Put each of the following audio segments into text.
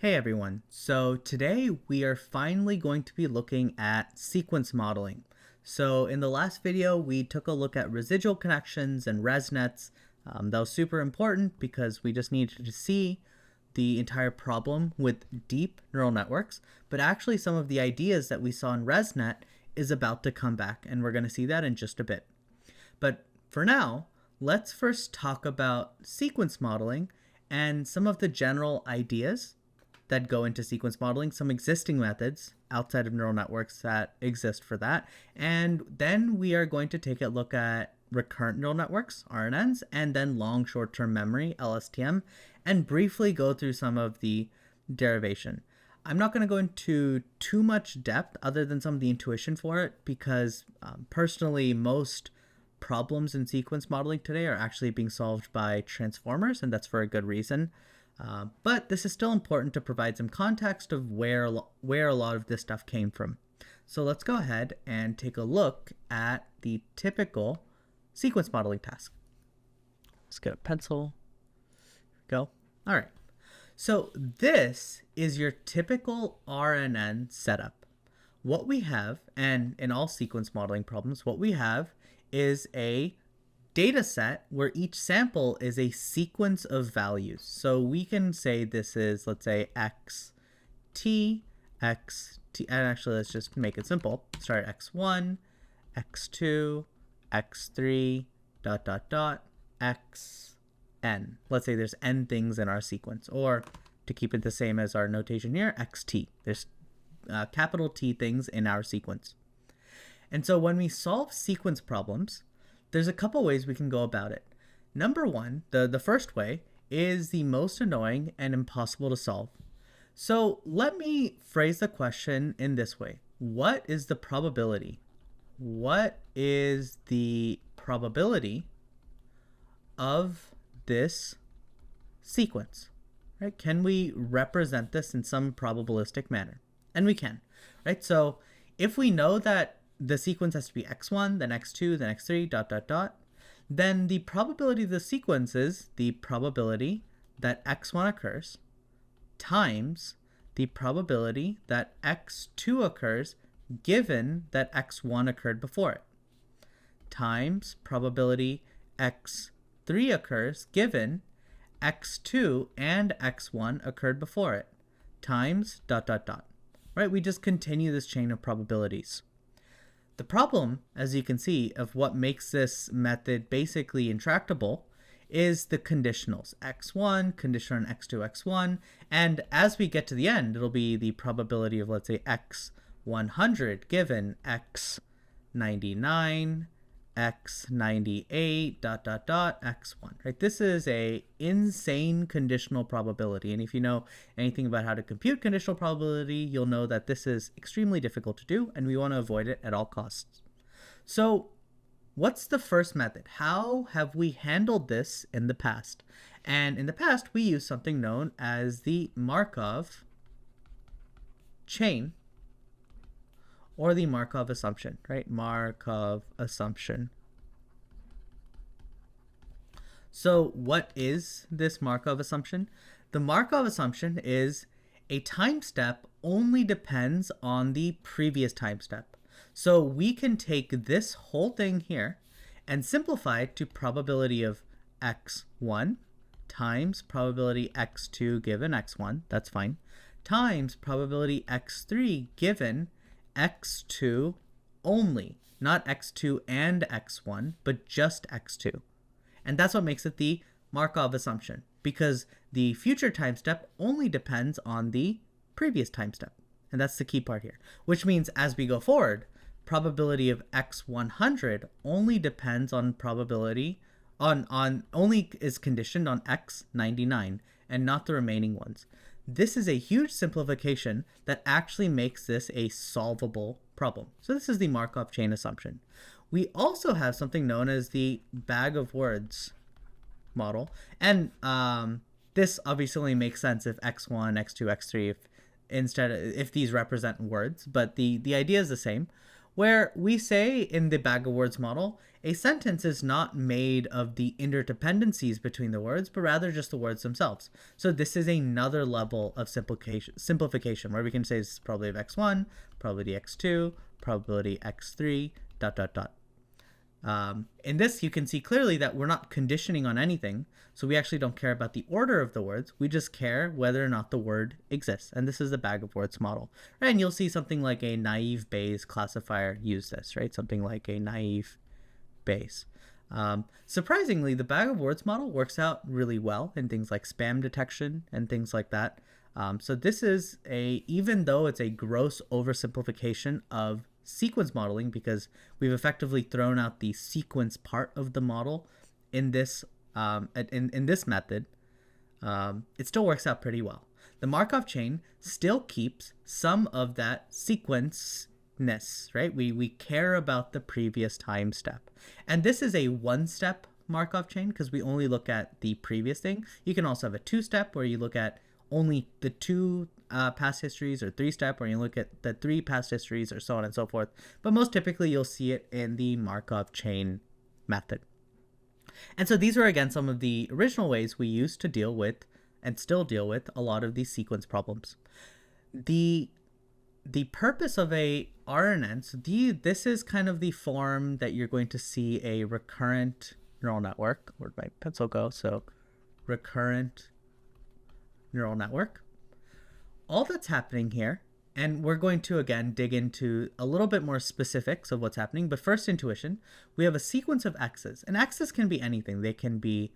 Hey everyone, so today we are finally going to be looking at sequence modeling. So in the last video we took a look at residual connections and ResNets. That was super important because we just needed to see the entire problem with deep neural networks, but actually some of the ideas that we saw in ResNet is about to come back, and we're going to see that in just a bit. But for now, let's first talk about sequence modeling and some of the general ideas that go into sequence modeling, some existing methods outside of neural networks that exist for that. And then we are going to take a look at recurrent neural networks, RNNs, and then long short-term memory, LSTM, and briefly go through some of the derivation. I'm not going to go into too much depth other than some of the intuition for it because personally most problems in sequence modeling today are actually being solved by transformers, and that's for a good reason. But this is still important to provide some context of where a lot of this stuff came from. So let's go ahead and take a look at the typical sequence modeling task. Let's get a pencil. Go. All right. So this is your typical RNN setup. What we have, and in all sequence modeling problems, what we have is a data set where each sample is a sequence of values. So we can say this is, let's say, x, t, and actually let's just make it simple. Start at x1, x2, x3, ... xn. Let's say there's n things in our sequence, or to keep it the same as our notation here, xt. There's capital T things in our sequence. And so when we solve sequence problems, there's a couple ways we can go about it. Number one, the first way, is the most annoying and impossible to solve. So let me phrase the question in this way. What is the probability? What is the probability of this sequence? Right? Can we represent this in some probabilistic manner? And we can, right? So if we know that the sequence has to be x1, then x2, then x3, ... then the probability of the sequence is the probability that x1 occurs times the probability that x2 occurs given that x1 occurred before it, times probability x3 occurs given x2 and x1 occurred before it, times ... Right? We just continue this chain of probabilities. The problem, as you can see, of what makes this method basically intractable is the conditionals. x1, conditional on x2, x1, and as we get to the end, it'll be the probability of, let's say, x100 given x99, x98, ... x1, right? This is a insane conditional probability, and if you know anything about how to compute conditional probability, you'll know that this is extremely difficult to do, and we want to avoid it at all costs. So what's the first method? How have we handled this in the past? And in the past, we used something known as the Markov chain, or the Markov assumption, right? Markov assumption. So what is this Markov assumption? The Markov assumption is a time step only depends on the previous time step. So we can take this whole thing here and simplify it to probability of x1 times probability x2 given x1, that's fine, times probability x3 given x2 only, not x2 and x1, but just x2. And that's what makes it the Markov assumption, because the future time step only depends on the previous time step. And that's the key part here, which means as we go forward, probability of x100 only depends on probability only is conditioned on x99 and not the remaining ones. This is a huge simplification that actually makes this a solvable problem. So this is the Markov chain assumption. We also have something known as the bag of words model. And this obviously only makes sense if x1, x2, x3, if these represent words, but the idea is the same. where we say in the bag of words model, a sentence is not made of the interdependencies between the words, but rather just the words themselves. So this is another level of simplification where we can say this is probability of x1, probability x2, probability x3, dot, dot, dot. In this, you can see clearly that we're not conditioning on anything, so we actually don't care about the order of the words. We just care whether or not the word exists, and this is the bag of words model. Right? And you'll see something like a naive Bayes classifier use this, right? Something like a naive Bayes. Surprisingly, the bag of words model works out really well in things like spam detection and things like that. So this is even though it's a gross oversimplification of sequence modeling, because we've effectively thrown out the sequence part of the model in this in this method, it still works out pretty well. The Markov chain still keeps some of that sequence-ness, right? We care about the previous time step. And this is a one-step Markov chain because we only look at the previous thing. You can also have a two-step where you look at only the two past histories, or three-step where you look at the three past histories, or so on and so forth. But most typically, you'll see it in the Markov chain method. And so these are, again, some of the original ways we used to deal with and still deal with a lot of these sequence problems. The purpose of a RNN, so this is kind of the form that you're going to see a recurrent neural network. Where'd my pencil go? So recurrent neural network. All that's happening here, and we're going to again dig into a little bit more specifics of what's happening, but first intuition, we have a sequence of x's, and x's can be anything. They can be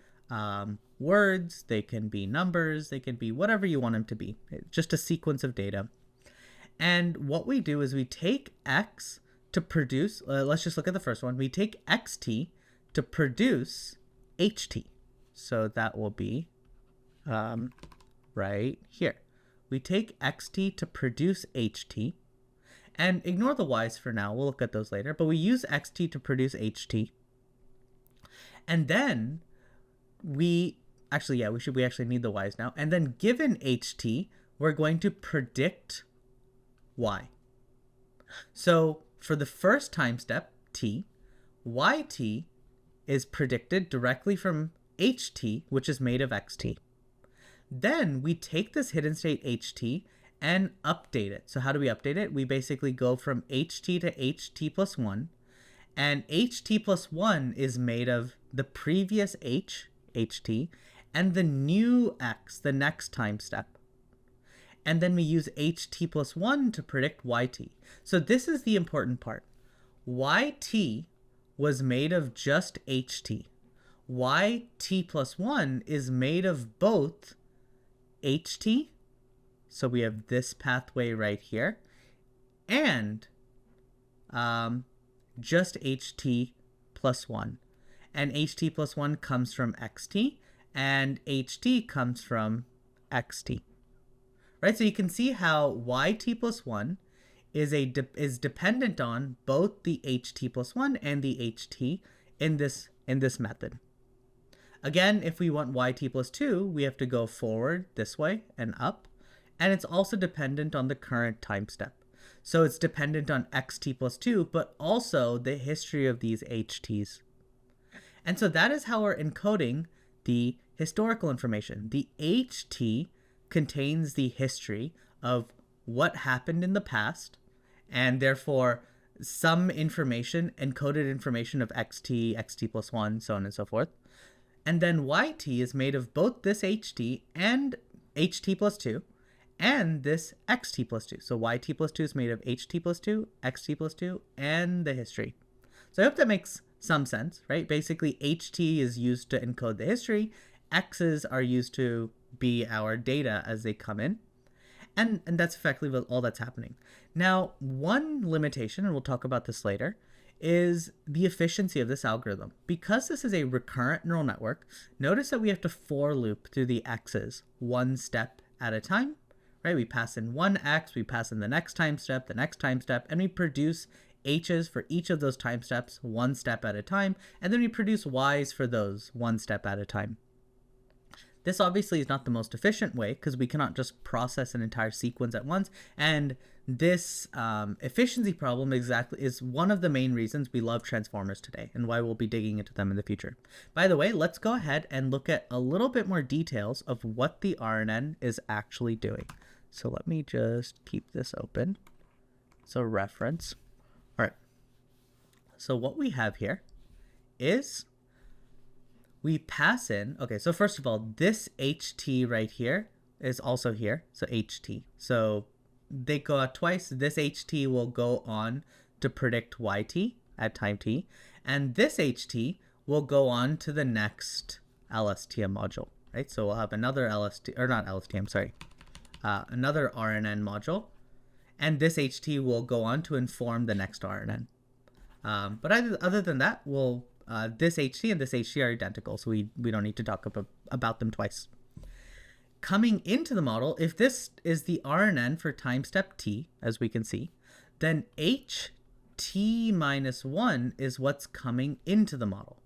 words, they can be numbers, they can be whatever you want them to be, just a sequence of data. And what we do is we take x to produce, let's just look at the first one, we take xt to produce ht. So that will be right here. We take xt to produce ht, and ignore the y's for now, we'll look at those later, but we use xt to produce ht. And then we actually need the y's now. And then given ht, we're going to predict y. So for the first time step, t, yt is predicted directly from ht, which is made of xt. Then we take this hidden state ht and update it. So how do we update it? We basically go from ht to ht plus 1, and ht plus 1 is made of the previous ht, and the new x, the next time step. And then we use ht plus 1 to predict yt. So this is the important part. Yt was made of just ht. Yt plus 1 is made of both ht, so we have this pathway right here, and just ht plus 1. And ht plus 1 comes from xt, and ht comes from xt. Right, so you can see how yt plus 1 is dependent on both the ht plus 1 and the ht in this method. Again, if we want yt plus 2, we have to go forward this way and up, and it's also dependent on the current time step. So it's dependent on xt plus 2, but also the history of these ht's. And so that is how we're encoding the historical information. The ht contains the history of what happened in the past, and therefore some information, encoded information of xt plus 1, so on and so forth. And then yt is made of both this ht and ht plus 2 and this xt plus 2. So yt plus 2 is made of ht plus 2, xt plus 2, and the history. So I hope that makes some sense, right? Basically, ht is used to encode the history. X's are used to be our data as they come in. And that's effectively all that's happening. Now, one limitation, and we'll talk about this later, is the efficiency of this algorithm. Because this is a recurrent neural network, notice that we have to for loop through the x's one step at a time, right? We pass in one x, we pass in the next time step, and we produce h's for each of those time steps one step at a time, and then we produce y's for those one step at a time. This obviously is not the most efficient way because we cannot just process an entire sequence at once. And this efficiency problem exactly is one of the main reasons we love transformers today and why we'll be digging into them in the future. By the way, let's go ahead and look at a little bit more details of what the RNN is actually doing. So let me just keep this open. So reference. All right. So what we have here is we pass in, okay, so first of all, this HT right here is also here, so HT. So they go out twice. This HT will go on to predict YT at time t, and this HT will go on to the next LSTM module, right? So we'll have another another RNN module, and this HT will go on to inform the next RNN. But other than that, this HT and this HT are identical, so we don't need to talk about them twice. Coming into the model, if this is the RNN for time step t, as we can see, then HT minus 1 is what's coming into the model.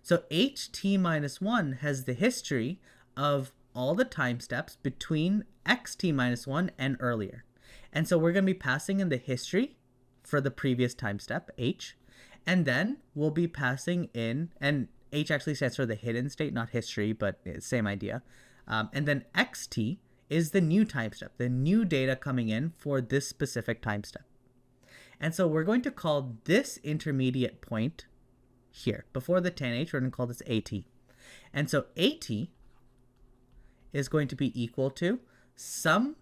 So HT minus 1 has the history of all the time steps between XT minus 1 and earlier. And so we're going to be passing in the history for the previous time step, H, and then we'll be passing in, and H actually stands for the hidden state, not history, but same idea. And then XT is the new time step, the new data coming in for this specific time step. And so we're going to call this intermediate point here, before the tan H, we're going to call this AT. And so AT is going to be equal to some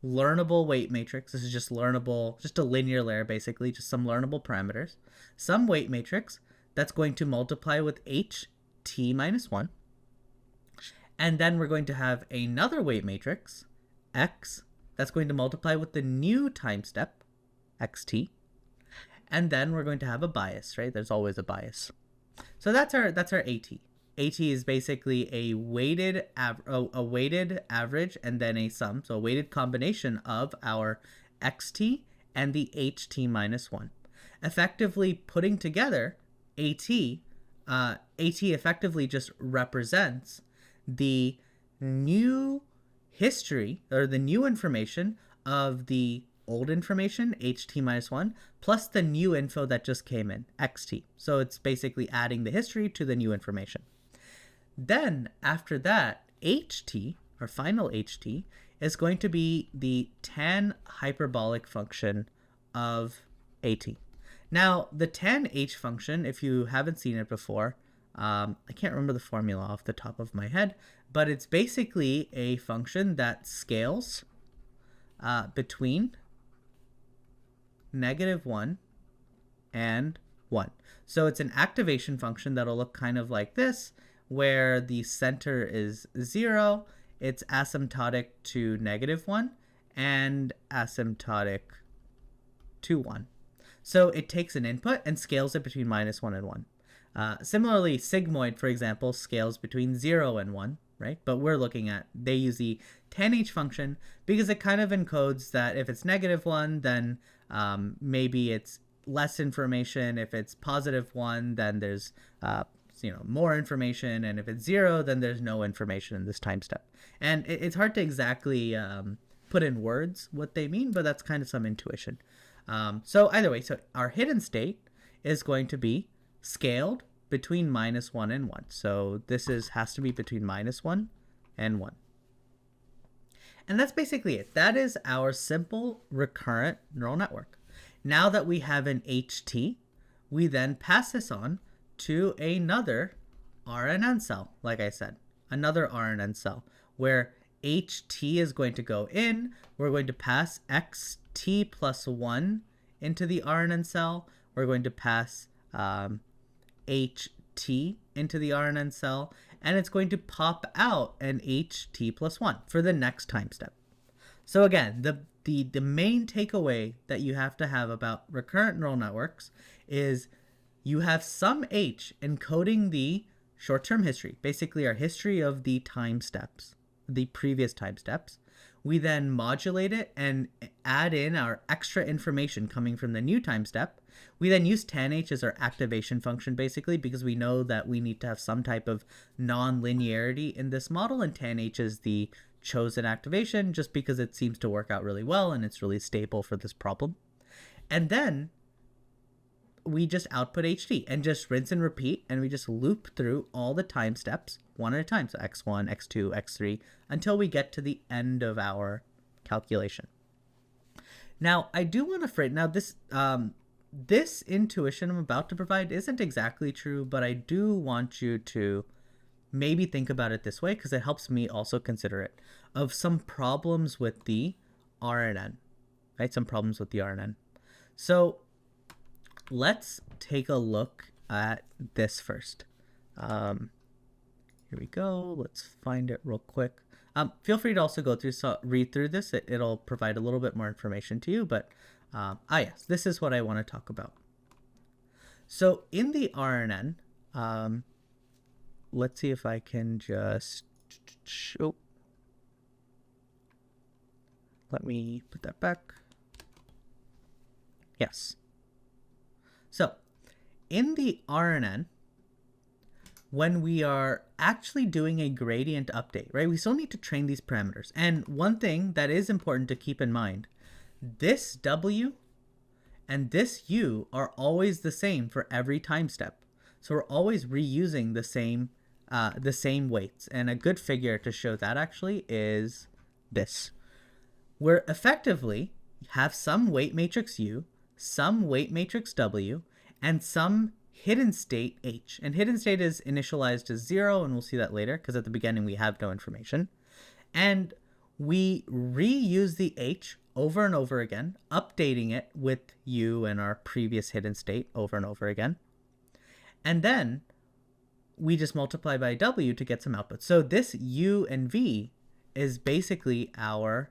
learnable weight matrix. This is just learnable, just a linear layer basically, just some learnable parameters. Some weight matrix that's going to multiply with HT minus 1. And then we're going to have another weight matrix, X, that's going to multiply with the new time step, XT. And then we're going to have a bias, right? There's always a bias. So that's our AT. AT is basically a weighted average and then a sum, so a weighted combination of our XT and the HT minus 1. Effectively putting together AT effectively just represents the new history or the new information of the old information, HT minus 1, plus the new info that just came in, XT. So it's basically adding the history to the new information. Then after that, HT, our final HT, is going to be the tan hyperbolic function of AT. Now, the tan H function, if you haven't seen it before, I can't remember the formula off the top of my head, but it's basically a function that scales between -1 and 1. So it's an activation function that'll look kind of like this, where the center is 0, it's asymptotic to -1, and asymptotic to 1. So it takes an input and scales it between -1 and 1. Similarly, sigmoid, for example, scales between 0 and 1, right? But we're looking at, they use the tan H function because it kind of encodes that if it's -1, then maybe it's less information. If it's +1, then there's more information, and if it's 0, then there's no information in this time step. And it's hard to exactly put in words what they mean, but that's kind of some intuition. So either way, so our hidden state is going to be scaled between -1 and 1. So this has to be between -1 and 1. And that's basically it. That is our simple recurrent neural network. Now that we have an HT, we then pass this on to another RNN cell, like I said, another RNN cell, where HT is going to go in. We're going to pass XT plus 1 into the RNN cell. We're going to pass HT into the RNN cell, and it's going to pop out an HT plus 1 for the next time step. So again, the main takeaway that you have to have about recurrent neural networks is you have some H encoding the short-term history, basically our history of the time steps, the previous time steps, We then modulate it and add in our extra information coming from the new time step. We then use tanh as our activation function, basically, because we know that we need to have some type of non-linearity in this model, and tanh is the chosen activation just because it seems to work out really well and it's really stable for this problem. And then we just output HD and just rinse and repeat, and we just loop through all the time steps one at a time. So X1, X2, X3, until we get to the end of our calculation. Now, I do want to frame, now this intuition I'm about to provide isn't exactly true, but I do want you to maybe think about it this way, because it helps me also consider it, of some problems with the RNN, right? Some problems with the RNN. So let's take a look at this first. Here we go. Let's find it real quick. Feel free to also go through, read through this. It'll provide a little bit more information to you, but yes, this is what I want to talk about. So in the RNN, let's see if I can just show. Let me put that back. Yes. So in the RNN, when we are actually doing a gradient update, right, we still need to train these parameters. And one thing that is important to keep in mind, this W and this U are always the same for every time step. So we're always reusing the same weights. And a good figure to show that actually is this. We're effectively have some weight matrix U, some weight matrix W, and some hidden state H. And hidden state is initialized as 0, and we'll see that later because at the beginning we have no information. And we reuse the H over and over again, updating it with U and our previous hidden state over and over again. And then we just multiply by W to get some output. So this U and V is basically our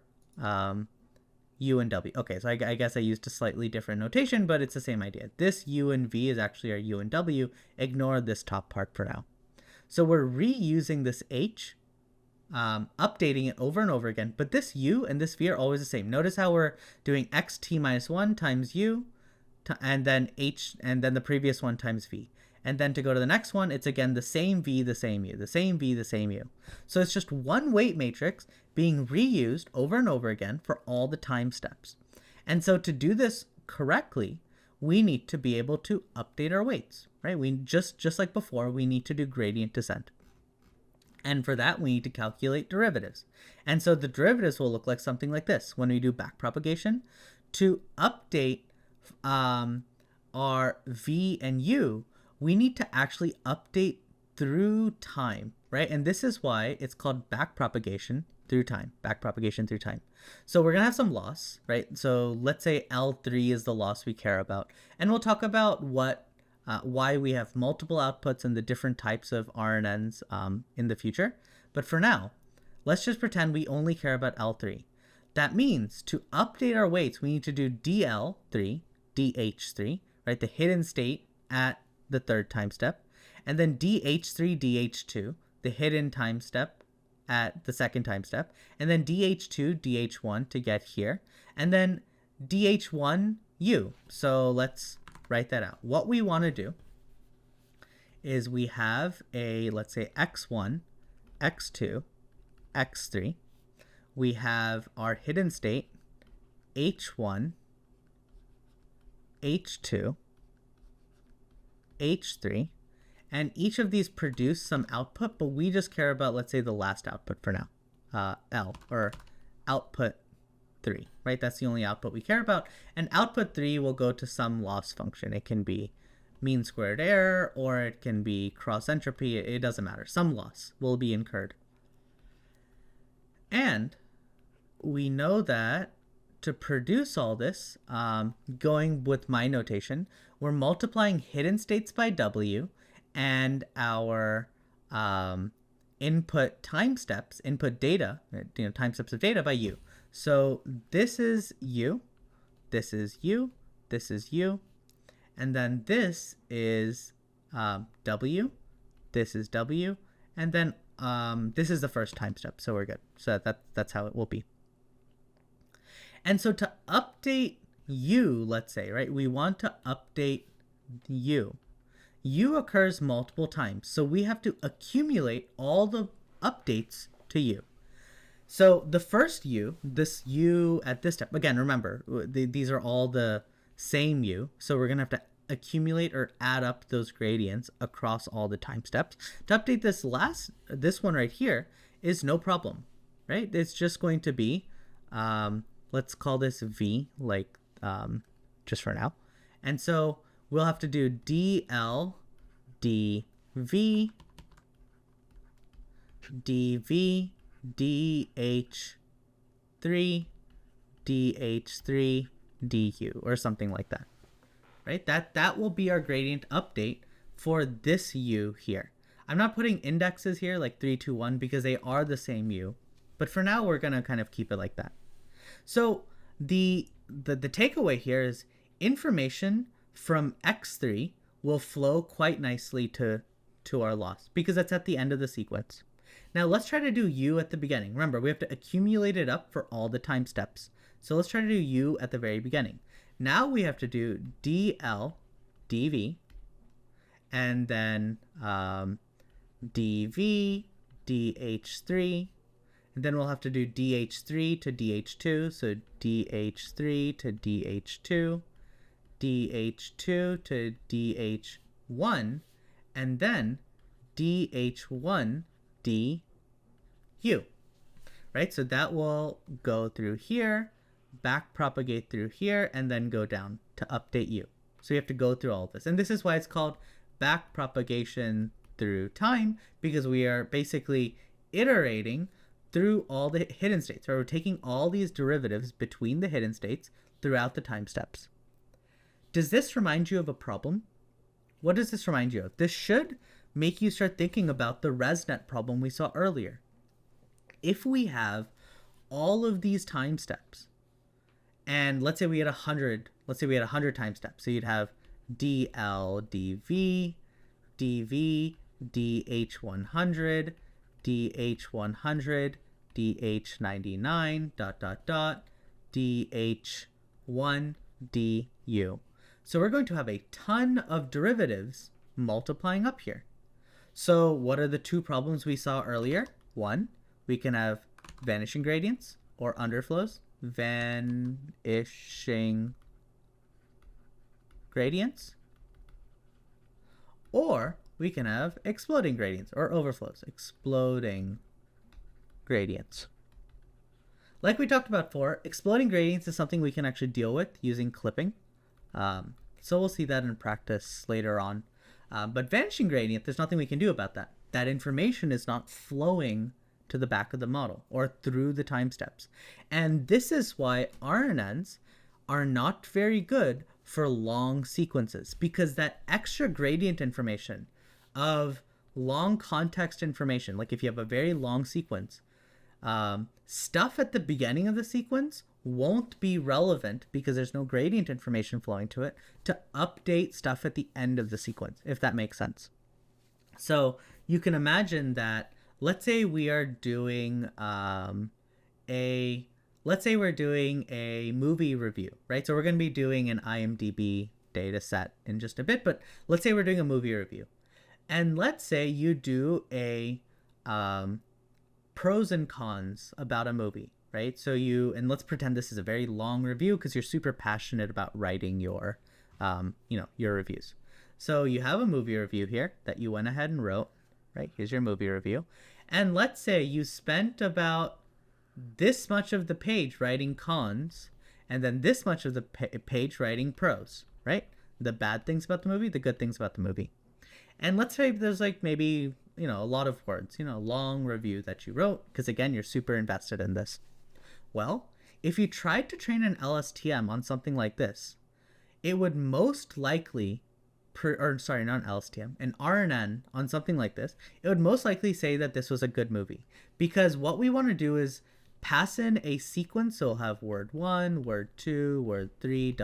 U and W. Okay, so I guess I used a slightly different notation, but it's the same idea. This U and V is actually our U and W. Ignore this top part for now. So we're reusing this H, updating it over and over again, but this U and this V are always the same. Notice how we're doing xt minus 1 times U, and then H, and then the previous one times V. And then to go to the next one, it's again the same V, the same U, the same V, the same U. So it's just one weight matrix being reused over and over again for all the time steps. And so to do this correctly, we need to be able to update our weights, right? We just like before, we need to do gradient descent. And for that, we need to calculate derivatives. And so the derivatives will look like something like this. When we do backpropagation, to update our V and U, we need to actually update through time, right? And this is why it's called backpropagation through time, backpropagation through time. So we're gonna have some loss, right? So let's say L3 is the loss we care about. And we'll talk about why we have multiple outputs and the different types of RNNs in the future. But for now, let's just pretend we only care about L3. That means to update our weights, we need to do DL3, DH3, right? The hidden state at the third time step, and then DH3, DH2, the hidden time step at the second time step, and then DH2, DH1 to get here, and then DH1U. So let's write that out. What we want to do is we have a, let's say X1, X2, X3. We have our hidden state, H1, H2, H3, and each of these produce some output, but we just care about, let's say, the last output for now, L, or output 3, right? That's the only output we care about, and output 3 will go to some loss function. It can be mean squared error, or it can be cross entropy. It doesn't matter. Some loss will be incurred. And we know that to produce all this, going with my notation, we're multiplying hidden states by W and our input time steps, input data, time steps of data by U. So this is U, this is U, this is U, and then this is W, this is W, and then this is the first time step, so we're good. So that's how it will be. And so to update U, let's say, right, we want to update U. U occurs multiple times, so we have to accumulate all the updates to U. So the first U, this U at this step, again, remember, these are all the same U, so we're going to have to accumulate or add up those gradients across all the time steps. To update this one right here is no problem, right? It's just going to be, let's call this V, like just for now. And so we'll have to do DL, DV, DV, DH3, DH3, DU, or something like that, right? That will be our gradient update for this U here. I'm not putting indexes here like 3, 2, 1 because they are the same U, but for now we're going to kind of keep it like that. So the takeaway here is information from X3 will flow quite nicely to our loss because that's at the end of the sequence. Now let's try to do U at the beginning. Remember, we have to accumulate it up for all the time steps. So let's try to do U at the very beginning. Now we have to do DL, DV, and then DV, DH3, and then we'll have to do DH3 to DH2, so DH3 to DH2, DH2 to DH1, and then DH1, DU, right? So that will go through here, backpropagate through here, and then go down to update U. So you have to go through all of this. And this is why it's called backpropagation through time, because we are basically iterating through all the hidden states, or we're taking all these derivatives between the hidden states throughout the time steps. Does this remind you of a problem? What does this remind you of? This should make you start thinking about the ResNet problem we saw earlier. If we have all of these time steps, and let's say we had 100 time steps, so you'd have DL, DV, DV, DH100, DH100, DH99, DH1, DU. So we're going to have a ton of derivatives multiplying up here. So what are the two problems we saw earlier? One, we can have vanishing gradients or underflows. Vanishing gradients. Or we can have exploding gradients or overflows. Exploding gradients. Like we talked about before, exploding gradients is something we can actually deal with using clipping. So we'll see that in practice later on. But vanishing gradient, there's nothing we can do about that. That information is not flowing to the back of the model or through the time steps. And this is why RNNs are not very good for long sequences, because that extra gradient information of long context information, like if you have a very long sequence, stuff at the beginning of the sequence won't be relevant because there's no gradient information flowing to it to update stuff at the end of the sequence, if that makes sense. So you can imagine that, let's say we are doing let's say we're doing a movie review, right? So we're going to be doing an IMDB data set in just a bit, but let's say we're doing a movie review. And let's say you do a pros and cons about a movie, right? So and let's pretend this is a very long review because you're super passionate about writing your, your reviews. So you have a movie review here that you went ahead and wrote, right? Here's your movie review. And let's say you spent about this much of the page writing cons, and then this much of the page writing pros, right? The bad things about the movie, the good things about the movie. And let's say there's like maybe, a lot of words, long review that you wrote, because again, you're super invested in this. Well, if you tried to train an LSTM on something like this, it would most likely, not an LSTM, an RNN on something like this, it would most likely say that this was a good movie. Because what we want to do is pass in a sequence, so we'll have word 1, word 2, word 3, ...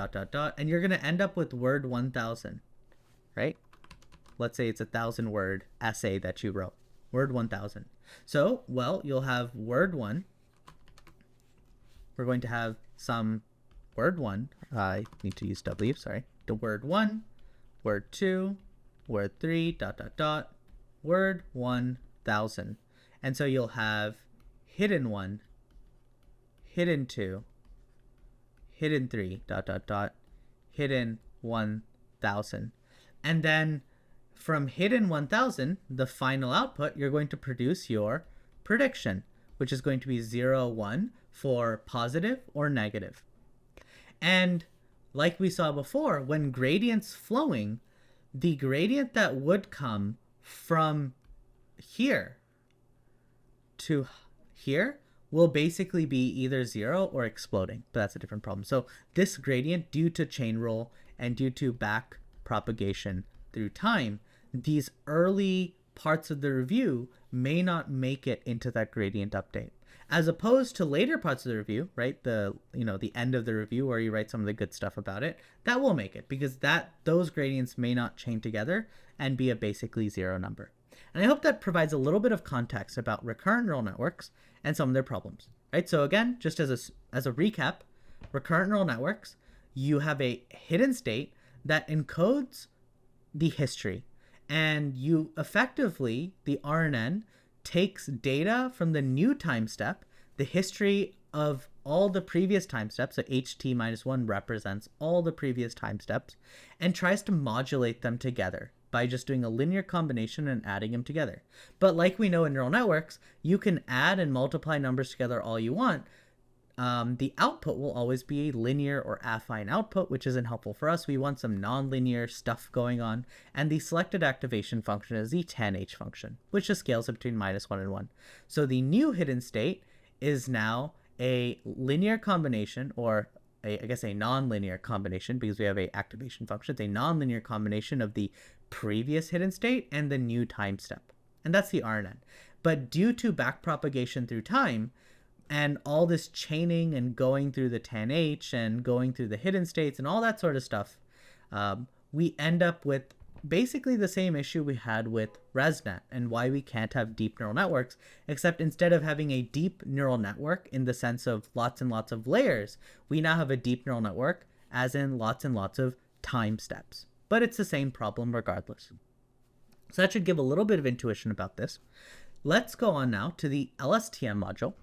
and you're going to end up with word 1000, right? Let's say it's a 1,000-word essay that you wrote, word 1000. So, well, you'll have word 1, we're going to have some word 1. I need to use W, sorry. The word 1, word 2, word 3, word 1000. And so you'll have hidden 1, hidden 2, hidden 3, hidden 1000. And then from hidden 1000, the final output, you're going to produce your prediction, which is going to be 0, 1 for positive or negative. And like we saw before, when gradient's flowing, the gradient that would come from here to here will basically be either 0 or exploding, but that's a different problem. So this gradient, due to chain rule and due to back propagation through time, these early parts of the review may not make it into that gradient update, as opposed to later parts of the review, right? The end of the review where you write some of the good stuff about it, that will make it, because those gradients may not chain together and be a basically 0 number. And I hope that provides a little bit of context about recurrent neural networks and some of their problems, right? So again, just as a recap, recurrent neural networks, you have a hidden state that encodes the history, and you effectively, the RNN takes data from the new time step, the history of all the previous time steps, so ht minus 1 represents all the previous time steps, and tries to modulate them together by just doing a linear combination and adding them together. But like we know in neural networks, you can add and multiply numbers together all you want. The output will always be a linear or affine output, which isn't helpful for us. We want some nonlinear stuff going on. And the selected activation function is the tanh function, which just scales it between -1 and 1. So the new hidden state is now a linear combination, or a nonlinear combination, because we have a activation function. It's a nonlinear combination of the previous hidden state and the new time step. And that's the RNN. But due to backpropagation through time, and all this chaining and going through the tanh and going through the hidden states and all that sort of stuff, we end up with basically the same issue we had with ResNet and why we can't have deep neural networks, except instead of having a deep neural network in the sense of lots and lots of layers, we now have a deep neural network as in lots and lots of time steps. But it's the same problem regardless. So that should give a little bit of intuition about this. Let's go on now to the LSTM module.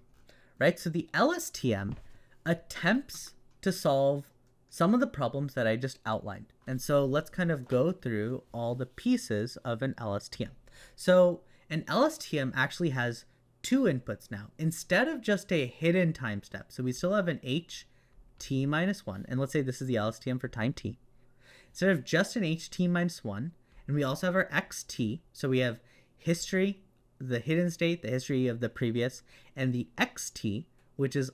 Right, so the LSTM attempts to solve some of the problems that I just outlined. And so let's kind of go through all the pieces of an LSTM. So an LSTM actually has 2 inputs now, instead of just a hidden time step. So we still have an ht minus 1, and let's say this is the LSTM for time t. Instead of just an ht minus 1, and we also have our xt, so we have history, the hidden state, the history of the previous, and the xt, which is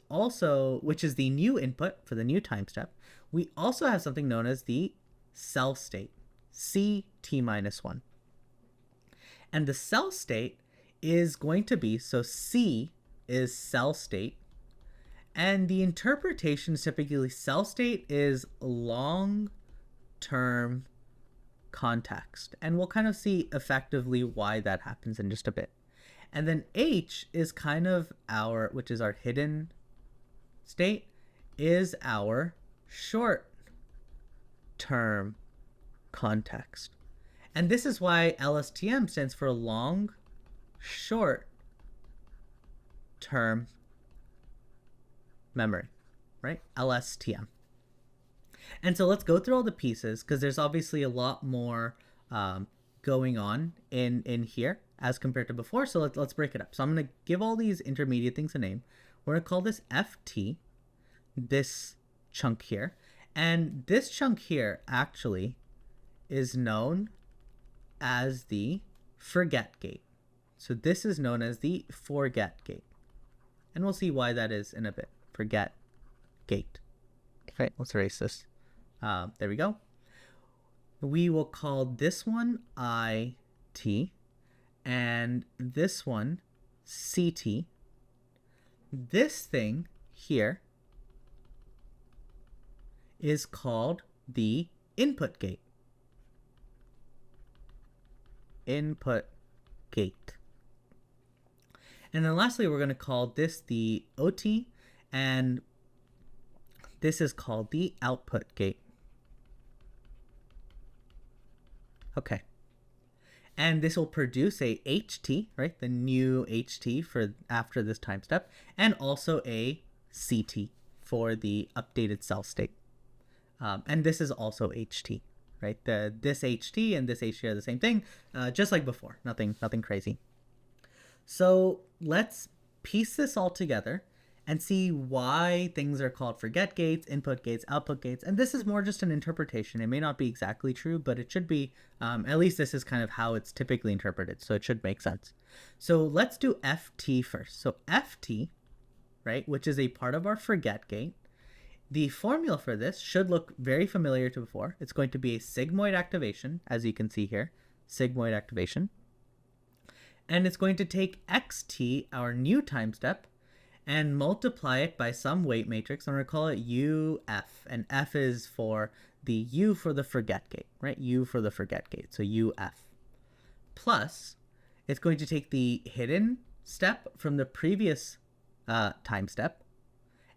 the new input for the new time step. We also have something known as the cell state, ct minus 1. And the cell state is going to be, so c is cell state, and the interpretation is typically cell state is long-term context, and we'll kind of see effectively why that happens in just a bit. And then h is kind of which is our hidden state, is our short-term context. And this is why LSTM stands for long short-term memory, right? LSTM. And so let's go through all the pieces, because there's obviously a lot more going on in here as compared to before. So let's break it up. So I'm going to give all these intermediate things a name. We're going to call this ft, this chunk here. And this chunk here actually is known as the forget gate. So this is known as the forget gate. And we'll see why that is in a bit. Forget gate. Okay, let's erase this. There we go. We will call this one IT and this one CT. This thing here is called the input gate. Input gate. And then lastly, we're going to call this the OT, and This is called the output gate. Okay. And this will produce a HT, right? The new HT for after this time step, and also a CT for the updated cell state. And this is also HT, right? This HT and this HT are the same thing, just like before. Nothing crazy. So let's piece this all together and see why things are called forget gates, input gates, output gates. And this is more just an interpretation. It may not be exactly true, but it should be, at least this is kind of how it's typically interpreted. So it should make sense. So let's do FT first. So FT, right, which is a part of our forget gate, the formula for this should look very familiar to before. It's going to be a sigmoid activation, as you can see here, sigmoid activation. And it's going to take xt, our new time step, and multiply it by some weight matrix. I'm going to call it UF, and F is for the U for the forget gate, right? U for the forget gate, so UF. Plus, it's going to take the hidden step from the previous time step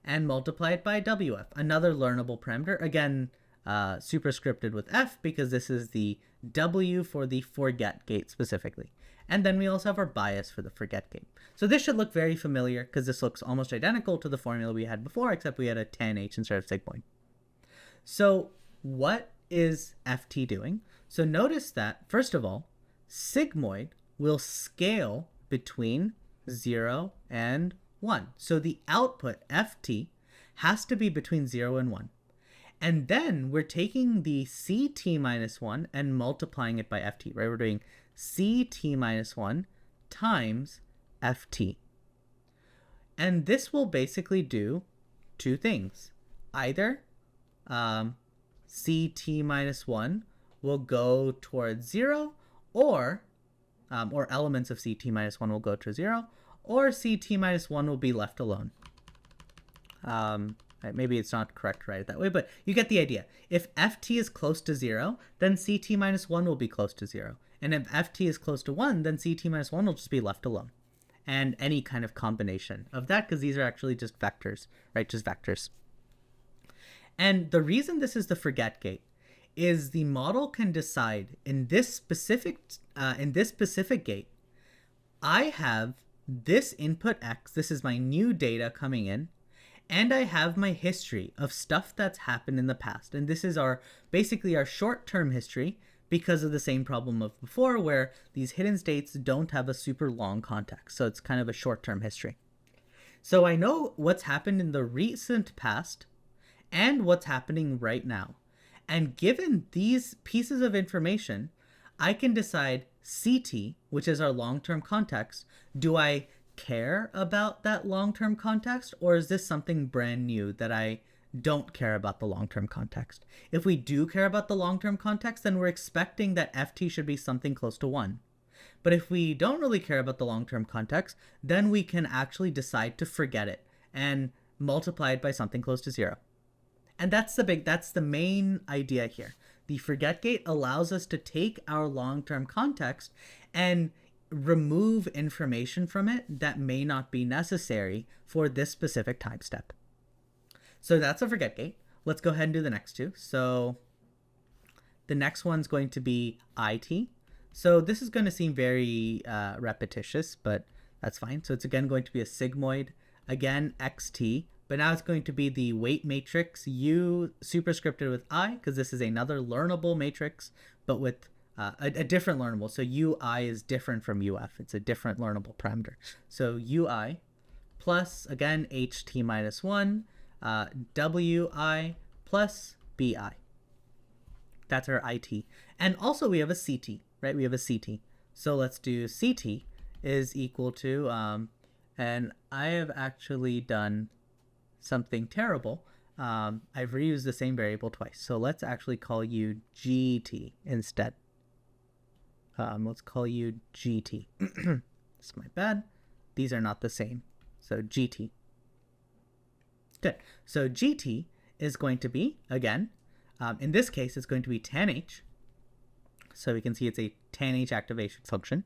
and multiply it by WF, another learnable parameter. Again, superscripted with F because this is the W for the forget gate specifically. And then we also have our bias for the forget gate. So this should look very familiar because this looks almost identical to the formula we had before, except we had a tan H instead of sigmoid. So what is FT doing? So notice that, first of all, sigmoid will scale between 0 and 1. So the output, FT, has to be between 0 and 1. And then we're taking the CT minus 1 and multiplying it by FT, right? We're doing CT minus 1 times FT. And this will basically do two things. Either CT minus 1 will go towards 0, or elements of CT minus 1 will go to 0, or CT minus 1 will be left alone. Maybe it's not correct to write it that way, but you get the idea. If FT is close to 0, then CT minus 1 will be close to 0. And if FT is close to 1, then CT minus 1 will just be left alone. And any kind of combination of that, because these are actually just vectors, right? Just vectors. And the reason this is the forget gate is the model can decide in this specific gate, I have this input X, this is my new data coming in, and I have my history of stuff that's happened in the past. And this is basically our short-term history because of the same problem of before, where these hidden states don't have a super long context. So it's kind of a short-term history. So I know what's happened in the recent past and what's happening right now. And given these pieces of information, I can decide CT, which is our long-term context. Do I care about that long-term context, or is this something brand new that I don't care about the long-term context? If we do care about the long-term context, then we're expecting that FT should be something close to 1. But if we don't really care about the long-term context, then we can actually decide to forget it and multiply it by something close to 0. And that's the main idea here. The forget gate allows us to take our long-term context and remove information from it that may not be necessary for this specific time step. So that's a forget gate. Let's go ahead and do the next two. So the next one's going to be IT. So this is going to seem very repetitious, but that's fine. So it's again going to be a sigmoid, again XT, but now it's going to be the weight matrix U superscripted with I, because this is another learnable matrix, but with a different learnable. So UI is different from UF. It's a different learnable parameter. So UI plus, again, HT minus 1, WI plus BI. That's our IT. And also we have a CT, right? We have a CT. So let's do CT is equal to, and I have actually done something terrible. I've reused the same variable twice. So let's actually call you GT instead. Let's call you GT. That's my bad. These are not the same. So GT. Good. So GT is going to be, again, in this case, it's going to be tan H. So we can see it's a tan H activation function.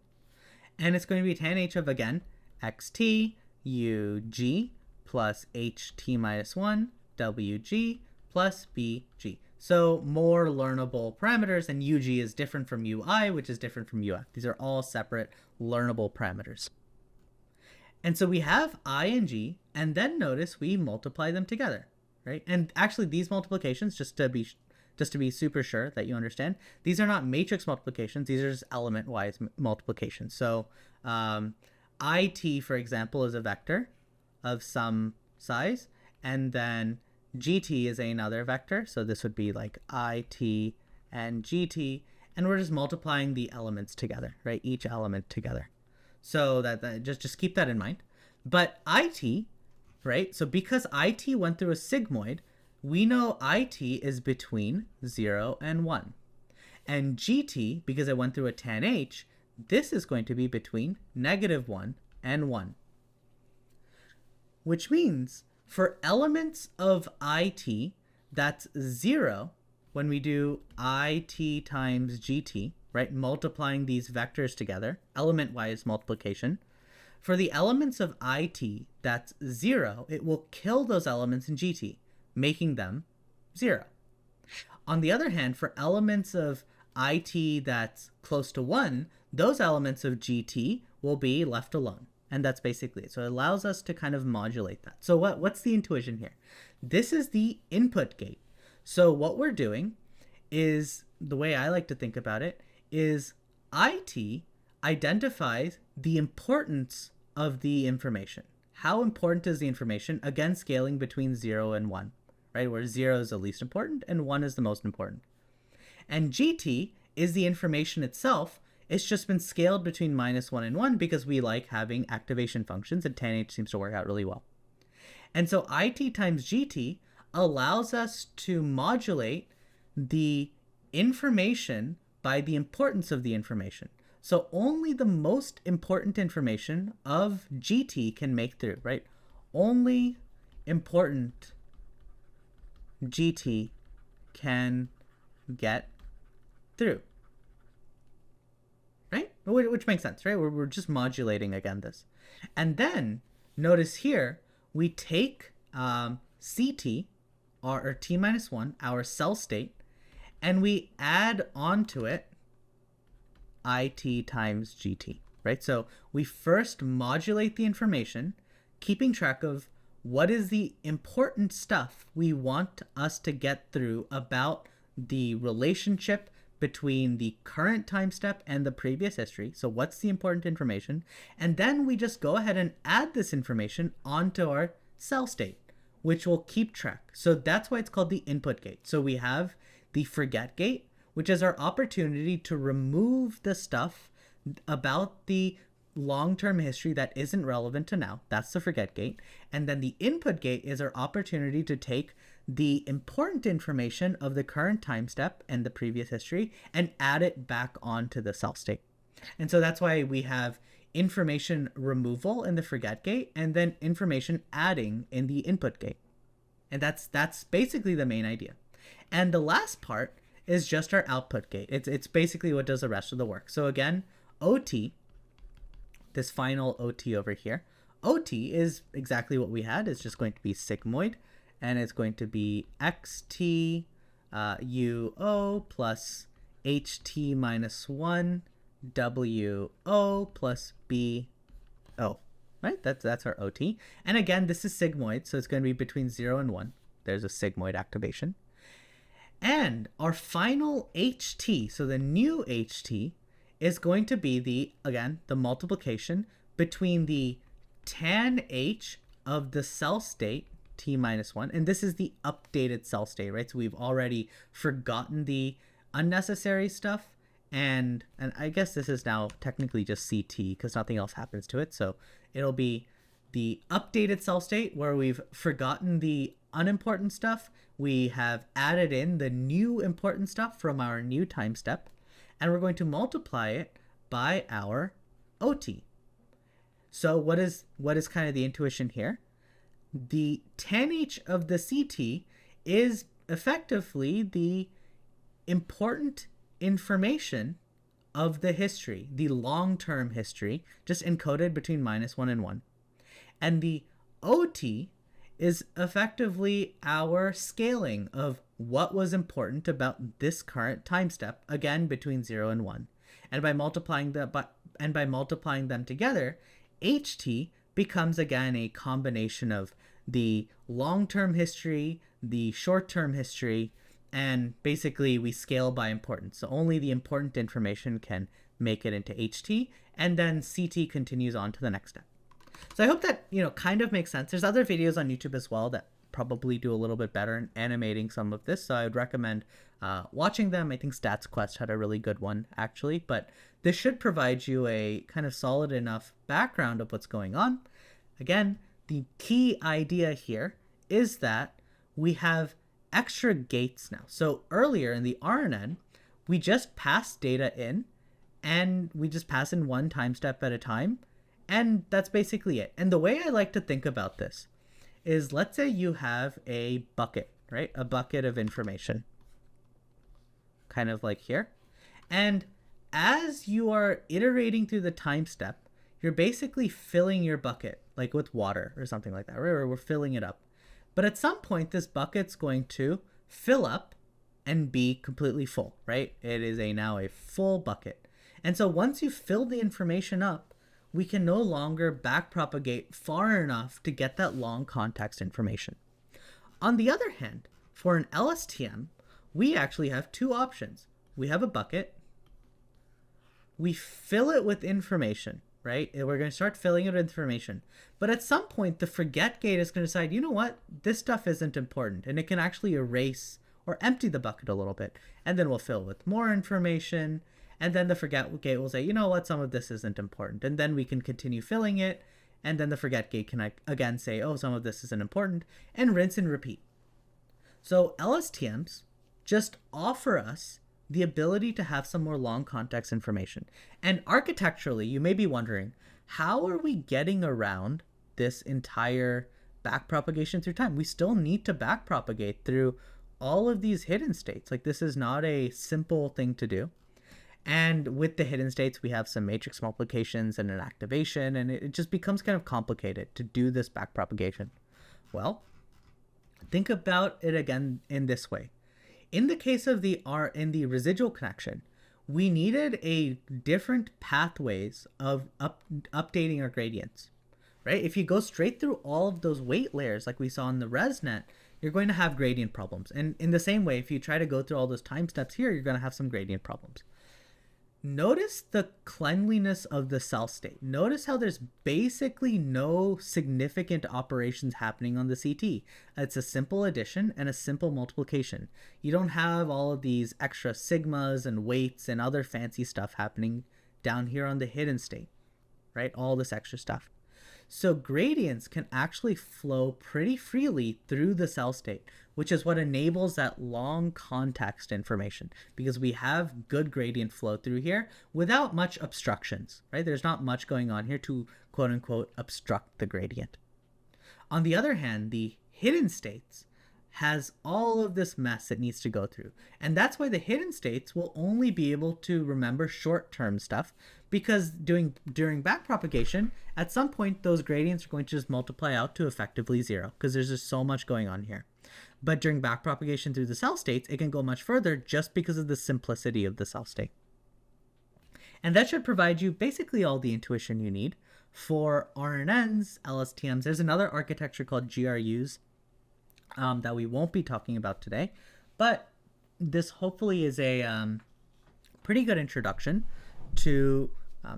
And it's going to be tan H of, again, XT UG plus HT minus 1 WG plus BG. So more learnable parameters, and UG is different from UI, which is different from UF. These are all separate learnable parameters. And so we have I and G, and then notice we multiply them together, right? And actually these multiplications, just to be super sure that you understand, these are not matrix multiplications, these are just element-wise multiplications. So IT, for example, is a vector of some size, and then GT is another vector, so this would be like IT and GT, and we're just multiplying the elements together, right? Each element together. So that just keep that in mind. But IT, right? So because IT went through a sigmoid, we know IT is between 0 and 1. And GT, because it went through a tanh, this is going to be between -1 and 1. Which means for elements of IT, that's 0 when we do IT times GT, right? Multiplying these vectors together, element-wise multiplication. For the elements of IT, that's 0, it will kill those elements in GT, making them 0. On the other hand, for elements of IT that's close to 1, those elements of GT will be left alone. And that's basically it. So it allows us to kind of modulate that. So what's the intuition here? This is the input gate. So what we're doing is, the way I like to think about it, is IT identifies the importance of the information. How important is the information? Again, scaling between 0 and 1, right? Where 0 is the least important and 1 is the most important. And GT is the information itself. It's just been scaled between -1 and 1 because we like having activation functions, and tanh seems to work out really well. And so IT times GT allows us to modulate the information by the importance of the information. So only the most important information of GT can make through, right? Only important GT can get through. Right? Which makes sense, right? We're just modulating again this. And then notice here, we take CT, or T-1, our cell state, and we add onto it IT times GT, right? So we first modulate the information, keeping track of what is the important stuff we want us to get through about the relationship between the current time step and the previous history. So what's the important information? And then we just go ahead and add this information onto our cell state, which will keep track. So that's why it's called the input gate. So we have the forget gate, which is our opportunity to remove the stuff about the long-term history that isn't relevant to now. That's the forget gate. And then the input gate is our opportunity to take the important information of the current time step and the previous history and add it back onto the cell state. And so that's why we have information removal in the forget gate and then information adding in the input gate. And that's basically the main idea. And the last part is just our output gate. It's basically what does the rest of the work. So again, OT, this final OT over here, OT is exactly what we had. It's just going to be sigmoid, and it's going to be xt UO plus HT minus 1 WO plus BO, right? That's our OT. And again, this is sigmoid, so it's going to be between 0 and 1. There's a sigmoid activation. And our final HT, so the new HT, is going to be the multiplication between the tanh of the cell state, T-1, and this is the updated cell state, right? So we've already forgotten the unnecessary stuff, and I guess this is now technically just CT because nothing else happens to it. So it'll be the updated cell state where we've forgotten the unimportant stuff. We have added in the new important stuff from our new time step, and we're going to multiply it by our OT. So what is kind of the intuition here? The tanh of the CT is effectively the important information of the history, the long-term history, just encoded between -1 and 1. And the OT is effectively our scaling of what was important about this current time step, again between 0 and 1. And by multiplying them together, HT becomes again a combination of the long-term history, the short-term history, and basically we scale by importance. So only the important information can make it into HT, and then CT continues on to the next step. So I hope that, kind of makes sense. There's other videos on YouTube as well that probably do a little bit better in animating some of this, so I would recommend watching them. I think StatsQuest had a really good one, actually, but this should provide you a kind of solid enough background of what's going on. Again, the key idea here is that we have extra gates now. So earlier in the RNN, we just pass data in, and we just pass in one time step at a time, and that's basically it. And the way I like to think about this is, let's say you have a bucket, right? A bucket of information, kind of like here. And as you are iterating through the time step, you're basically filling your bucket, like with water or something like that, right? We're filling it up. But at some point, this bucket's going to fill up and be completely full, right? It is now a full bucket. And so once you fill the information up, we can no longer backpropagate far enough to get that long context information. On the other hand, for an LSTM, we actually have two options. We have a bucket, we fill it with information, right? And we're going to start filling it with information. But at some point, the forget gate is going to decide, you know what, this stuff isn't important, and it can actually erase or empty the bucket a little bit. And then we'll fill with more information. And then the forget gate will say, you know what, some of this isn't important. And then we can continue filling it. And then the forget gate can again say, oh, some of this isn't important, and rinse and repeat. So LSTMs just offer us the ability to have some more long context information. And architecturally, you may be wondering, how are we getting around this entire backpropagation through time? We still need to backpropagate through all of these hidden states. Like, this is not a simple thing to do. And with the hidden states, we have some matrix multiplications and an activation, and it just becomes kind of complicated to do this backpropagation. Well, think about it again in this way. In the case of the residual connection, we needed a different pathways of updating our gradients, right? If you go straight through all of those weight layers like we saw in the ResNet, you're going to have gradient problems. And in the same way, if you try to go through all those time steps here, you're going to have some gradient problems. Notice the cleanliness of the cell state. Notice how there's basically no significant operations happening on the CT. It's a simple addition and a simple multiplication. You don't have all of these extra sigmas and weights and other fancy stuff happening down here on the hidden state, right? All this extra stuff. So gradients can actually flow pretty freely through the cell state, which is what enables that long context information, because we have good gradient flow through here without much obstructions, right? There's not much going on here to quote unquote obstruct the gradient. On the other hand, the hidden states has all of this mess it needs to go through. And that's why the hidden states will only be able to remember short-term stuff, because during backpropagation, at some point, those gradients are going to just multiply out to effectively 0, because there's just so much going on here. But during backpropagation through the cell states, it can go much further just because of the simplicity of the cell state. And that should provide you basically all the intuition you need for RNNs, LSTMs. There's another architecture called GRUs that we won't be talking about today, but this hopefully is a pretty good introduction to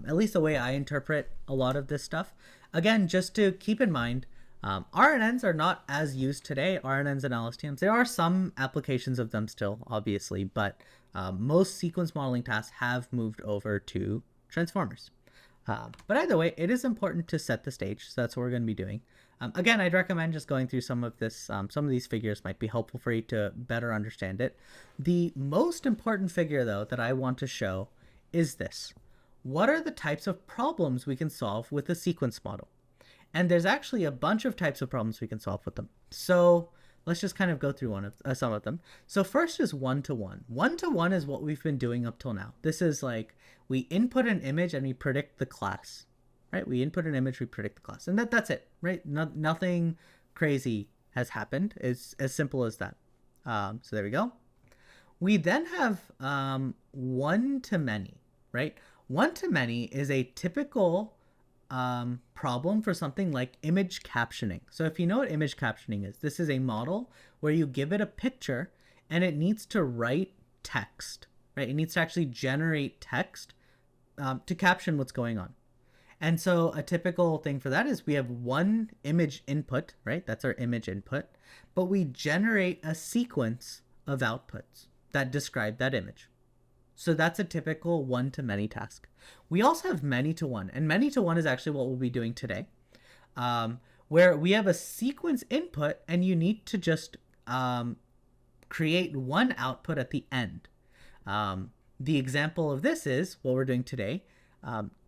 at least the way I interpret a lot of this stuff. Again, just to keep in mind, RNNs are not as used today, RNNs and LSTMs. There are some applications of them still, obviously, but most sequence modeling tasks have moved over to transformers. But either way, it is important to set the stage, so that's what we're going to be doing. Again, I'd recommend just going through some of this. Some of these figures might be helpful for you to better understand it. The most important figure, though, that I want to show is this. What are the types of problems we can solve with a sequence model? And there's actually a bunch of types of problems we can solve with them. So let's just kind of go through some of them. So first is one-to-one. One-to-one is what we've been doing up till now. This is like we input an image and we predict the class, right? We input an image, we predict the class, and that's it, right? Nothing crazy has happened. It's as simple as that. So there we go. We then have one-to-many, right? One-to-many is a typical problem for something like image captioning. So if you know what image captioning is, this is a model where you give it a picture and it needs to write text, right? It needs to actually generate text to caption what's going on. And so a typical thing for that is we have one image input, right? That's our image input, but we generate a sequence of outputs that describe that image. So that's a typical one-to-many task. We also have many-to-one, and many-to-one is actually what we'll be doing today, where we have a sequence input and you need to just create one output at the end. The example of this is what we're doing today,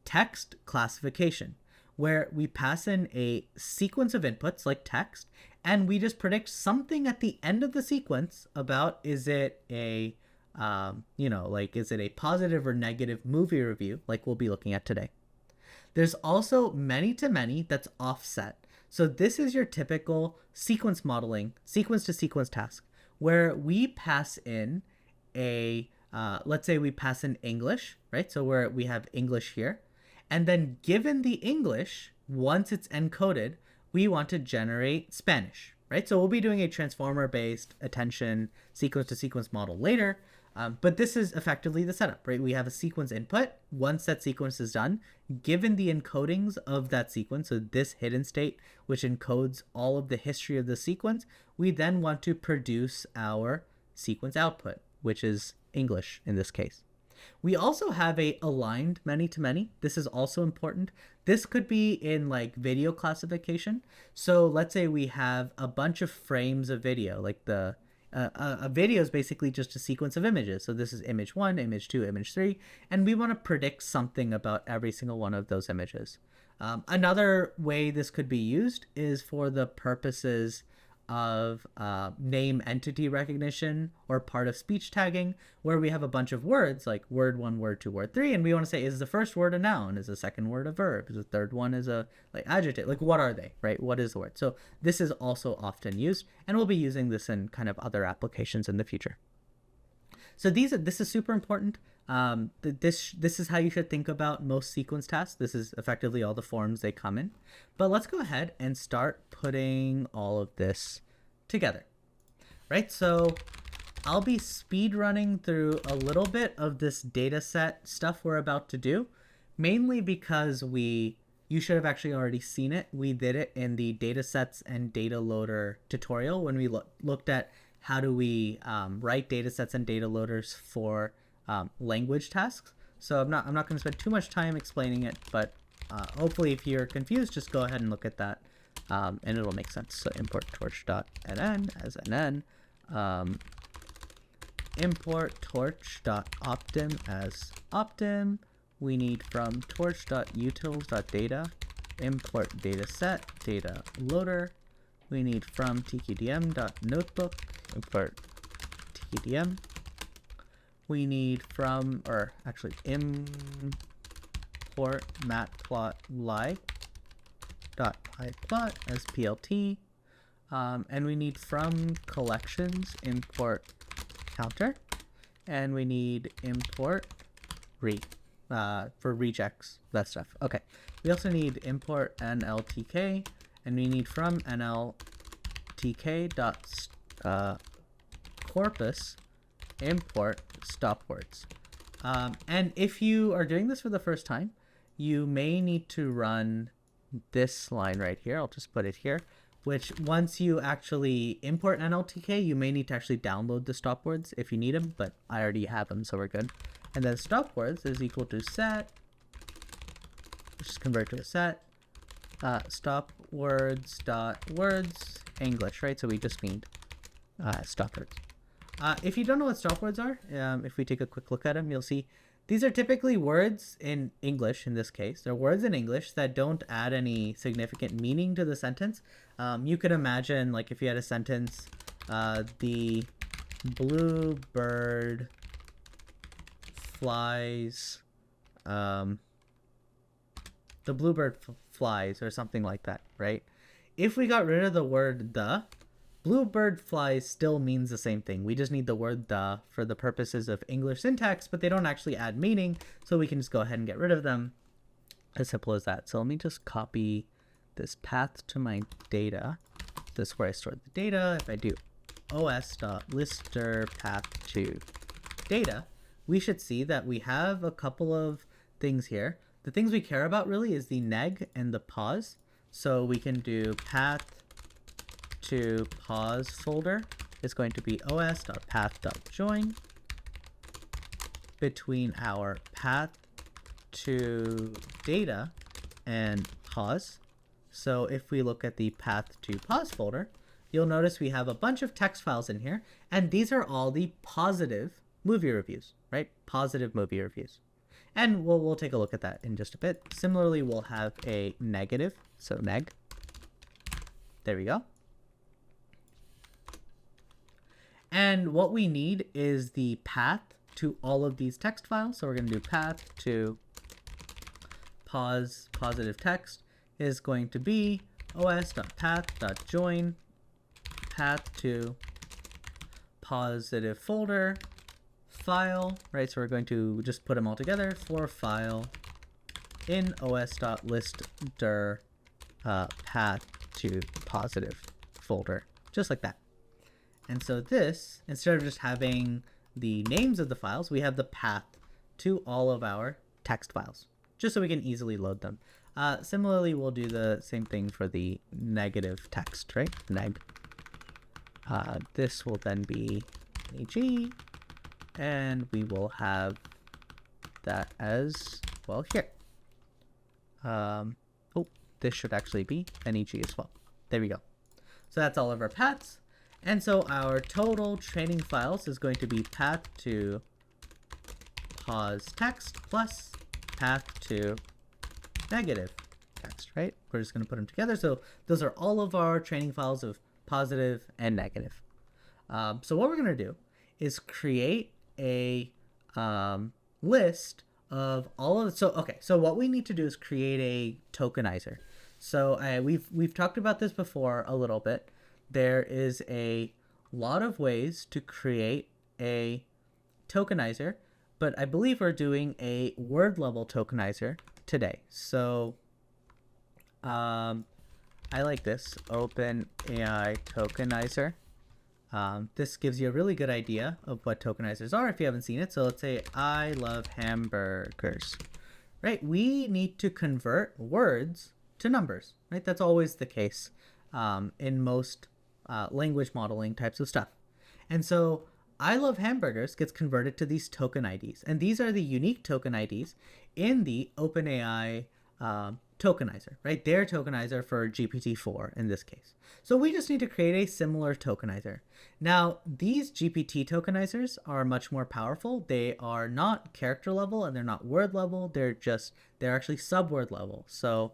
text classification, where we pass in a sequence of inputs like text, and we just predict something at the end of the sequence about is it a is it a positive or negative movie review like we'll be looking at today. There's also many-to-many that's offset. So this is your typical sequence modeling, sequence to sequence task, where we pass in a, let's say we pass in English, right? So where we have English here. And then given the English, once it's encoded, we want to generate Spanish, right? So we'll be doing a transformer-based attention sequence-to-sequence model later. But this is effectively the setup, right? We have a sequence input. Once that sequence is done, given the encodings of that sequence, so this hidden state, which encodes all of the history of the sequence, we then want to produce our sequence output, which is English in this case. We also have a aligned many-to-many. This is also important. This could be in like video classification. So let's say we have a bunch of frames of video, like a video is basically just a sequence of images. So this is image 1, image 2, image 3, and we want to predict something about every single one of those images. Another way this could be used is for the purposes of name entity recognition or part of speech tagging, where we have a bunch of words like word 1, word 2, word 3, and we want to say, is the first word a noun? Is the second word a verb? Is the third one is a like adjective? Like what are they, right? What is the word? So this is also often used, and we'll be using this in kind of other applications in the future. So this is super important. This is how you should think about most sequence tasks. This is effectively all the forms they come in. But let's go ahead and start putting all of this together, right? So I'll be speed running through a little bit of this dataset stuff we're about to do, mainly because you should have actually already seen it. We did it in the datasets and data loader tutorial when we looked at how do we write datasets and data loaders for language tasks. So I'm not going to spend too much time explaining it, but hopefully if you're confused, just go ahead and look at that and it'll make sense. So import torch.nn as nn, import torch.optim as optim. We need from torch.utils.data, import dataset, data loader. We need from tqdm.notebook, import tqdm. We need from, or actually import matplotlib.pyplot as plt. And we need from collections, import counter. And we need import for rejects, that stuff. Okay. We also need import nltk, and we need from nltk.corpus import stop words. And if you are doing this for the first time, you may need to run this line right here. I'll just put it here, which once you actually import nltk, you may need to actually download the stop words if you need them, but I already have them, so we're good. And then stop words is equal to set, just convert to a set, stop words dot words English, right? So we just need stop words. If you don't know what stop words are, if we take a quick look at them, you'll see these are typically words in English. In this case, they're words in English that don't add any significant meaning to the sentence. You could imagine, like, if you had a sentence, the blue bird flies, the bluebird flies, or something like that, right? If we got rid of the word the, bluebird flies still means the same thing. We just need the word the for the purposes of English syntax, but they don't actually add meaning, so we can just go ahead and get rid of them. As simple as that. So let me just copy this path to my data. This is where I store the data. If I do os.lister path to data, we should see that we have a couple of things here. The things we care about really is the neg and the pause. So we can do path to pause folder is going to be os.path.join between our path to data and pause. So if we look at the path to pause folder, you'll notice we have a bunch of text files in here, and these are all the positive movie reviews, right? Positive movie reviews. And we'll take a look at that in just a bit. Similarly, we'll have a negative, so neg. There we go. And what we need is the path to all of these text files. So we're going to do path to pause positive text is going to be os.path.join path to positive folder file, right? So we're going to just put them all together for file in os.list_dir path to positive folder, just like that. And so this, instead of just having the names of the files, we have the path to all of our text files, just so we can easily load them. Similarly, we'll do the same thing for the negative text, right? Neg. This will then be neg, and we will have that as well here. Oh, this should actually be neg as well. There we go. So that's all of our paths. And so our total training files is going to be path to pause text plus path to negative text, right? We're just going to put them together. So those are all of our training files of positive and negative. So what we're going to do is create a list of all of the, so what we need to do is create a tokenizer. So we've talked about this before a little bit. There is a lot of ways to create a tokenizer, but I believe we're doing a word level tokenizer today. So I like this OpenAI tokenizer. This gives you a really good idea of what tokenizers are if you haven't seen it. So let's say I love hamburgers, right? We need to convert words to numbers, right? That's always the case in most language modeling types of stuff. And so I love hamburgers gets converted to these token IDs. And these are the unique token IDs in the OpenAI tokenizer, right? Their tokenizer for GPT-4 in this case. So we just need to create a similar tokenizer. Now, these GPT tokenizers are much more powerful. They are not character level and they're not word level. They're actually subword level. So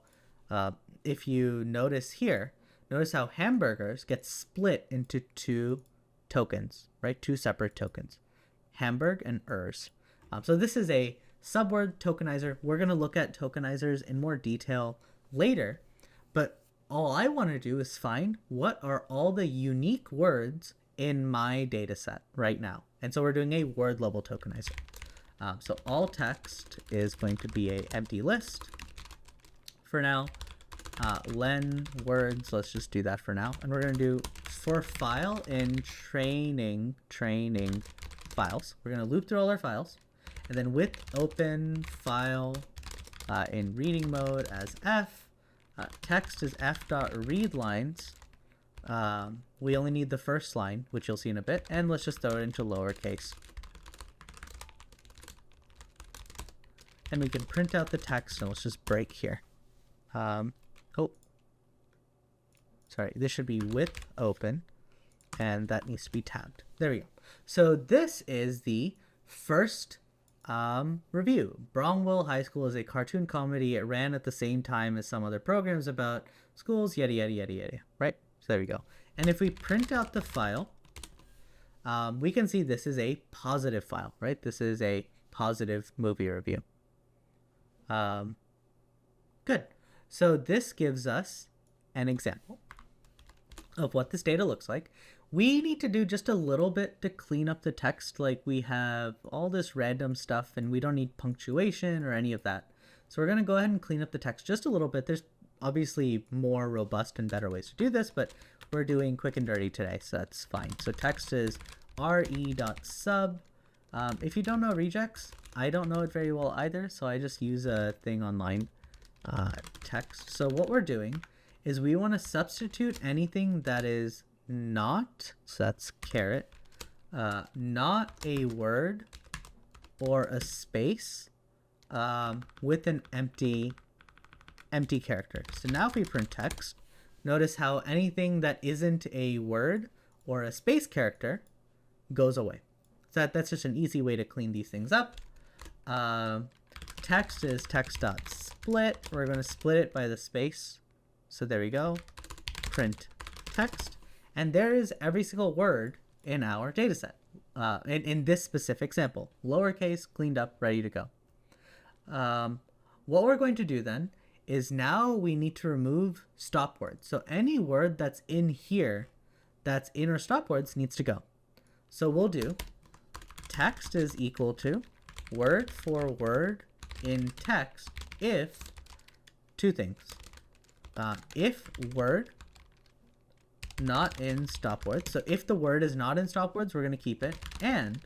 if you notice here, notice how hamburgers get split into two tokens, right? Two separate tokens, Hamburg and ers. So this is a subword tokenizer. We're going to look at tokenizers in more detail later, but all I want to do is find what are all the unique words in my data set right now. And so we're doing a word level tokenizer. So all text is going to be a empty list for now. Len words, let's just do that for now. And we're going to do for file in training files. We're going to loop through all our files. And then with open file in reading mode as f, text is f.readlines. We only need the first line, which you'll see in a bit. And let's just throw it into lowercase. And we can print out the text, and let's just break here. Sorry, this should be with open, and that needs to be tabbed. There we go. So this is the first review. Bromwell High School is a cartoon comedy. It ran at the same time as some other programs about schools, yada, yada, yada, yada, right? So there we go. And if we print out the file, we can see this is a positive file, right? This is a positive movie review. Good. So this gives us an example. of what this data looks like. We need to do just a little bit to clean up the text. Like we have all this random stuff and we don't need punctuation or any of that. So we're going to go ahead and clean up the text just a little bit. There's obviously more robust and better ways to do this, but we're doing quick and dirty today, so that's fine. So text is re.sub. If you don't know regex, I don't know it very well either, so I just use a thing online, text. So what we're doing is we want to substitute anything that is not, so that's caret, not a word or a space with an empty character. So now if we print text, notice how anything that isn't a word or a space character goes away. So that's just an easy way to clean these things up. Text is text.split. We're going to split it by the space. So there we go. Print text. And there is every single word in our dataset. In this specific sample. Lowercase, cleaned up, ready to go. What we're going to do then is now we need to remove stop words. So any word that's in here that's in our stop words needs to go. So we'll do text is equal to word for word in text if two things. If word not in stop words. So if the word is not in stop words, we're going to keep it. And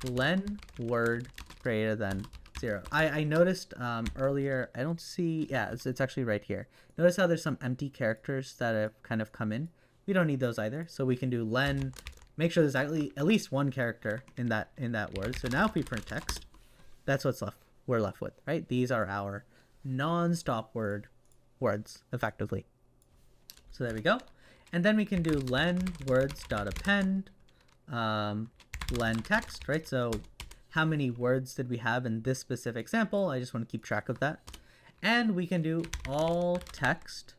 len word greater than 0. I noticed earlier, I don't see, yeah, it's actually right here. Notice how there's some empty characters that have kind of come in. We don't need those either. So we can do len, make sure there's at least one character in that word. So now if we print text, that's what's we're left with, right? These are our non-stop words effectively. So there we go. And then we can do len words.append, len text, right? So how many words did we have in this specific sample? I just want to keep track of that. And we can do all text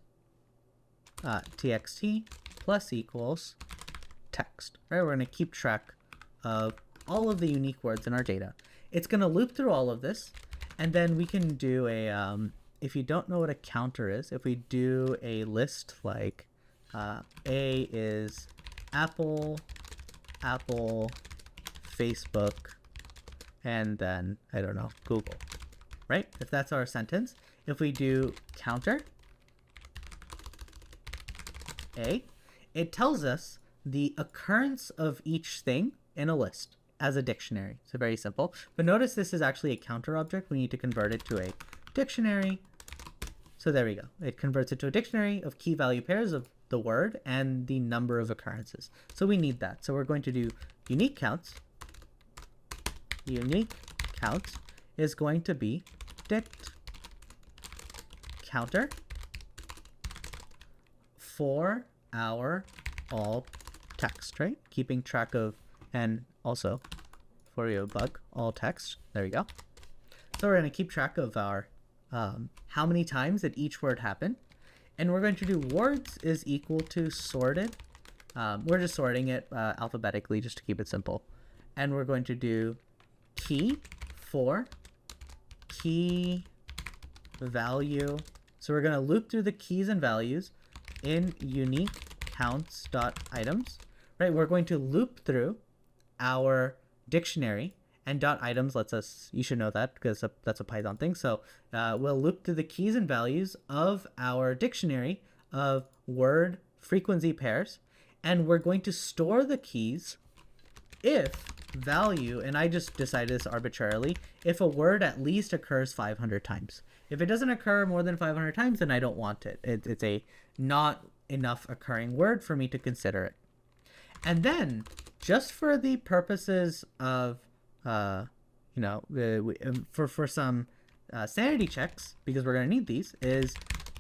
txt plus equals text, right? We're going to keep track of all of the unique words in our data. It's going to loop through all of this, and then we can do a, if you don't know what a counter is, if we do a list like A is Apple, Facebook, and then, I don't know, Google, right? If that's our sentence, if we do counter A, it tells us the occurrence of each thing in a list as a dictionary. So very simple. But notice this is actually a counter object. We need to convert it to a dictionary. So there we go. It converts it to a dictionary of key value pairs of the word and the number of occurrences. So we need that. So we're going to do unique counts. Unique counts is going to be dict counter for our all text, right? Keeping track of, and also for your bug, all text. There we go. So we're going to keep track of our how many times did each word happen, and we're going to do words is equal to sorted. We're just sorting it alphabetically just to keep it simple, and we're going to do key for key value. So we're going to loop through the keys and values in unique counts.items, right? We're going to loop through our dictionary, and .items lets us, you should know that because that's a Python thing. So we'll loop through the keys and values of our dictionary of word frequency pairs, and we're going to store the keys if value, and I just decided this arbitrarily, if a word at least occurs 500 times. If it doesn't occur more than 500 times, then I don't want it. It's a not enough occurring word for me to consider it. And then, just for the purposes of, for some sanity checks, because we're going to need these, is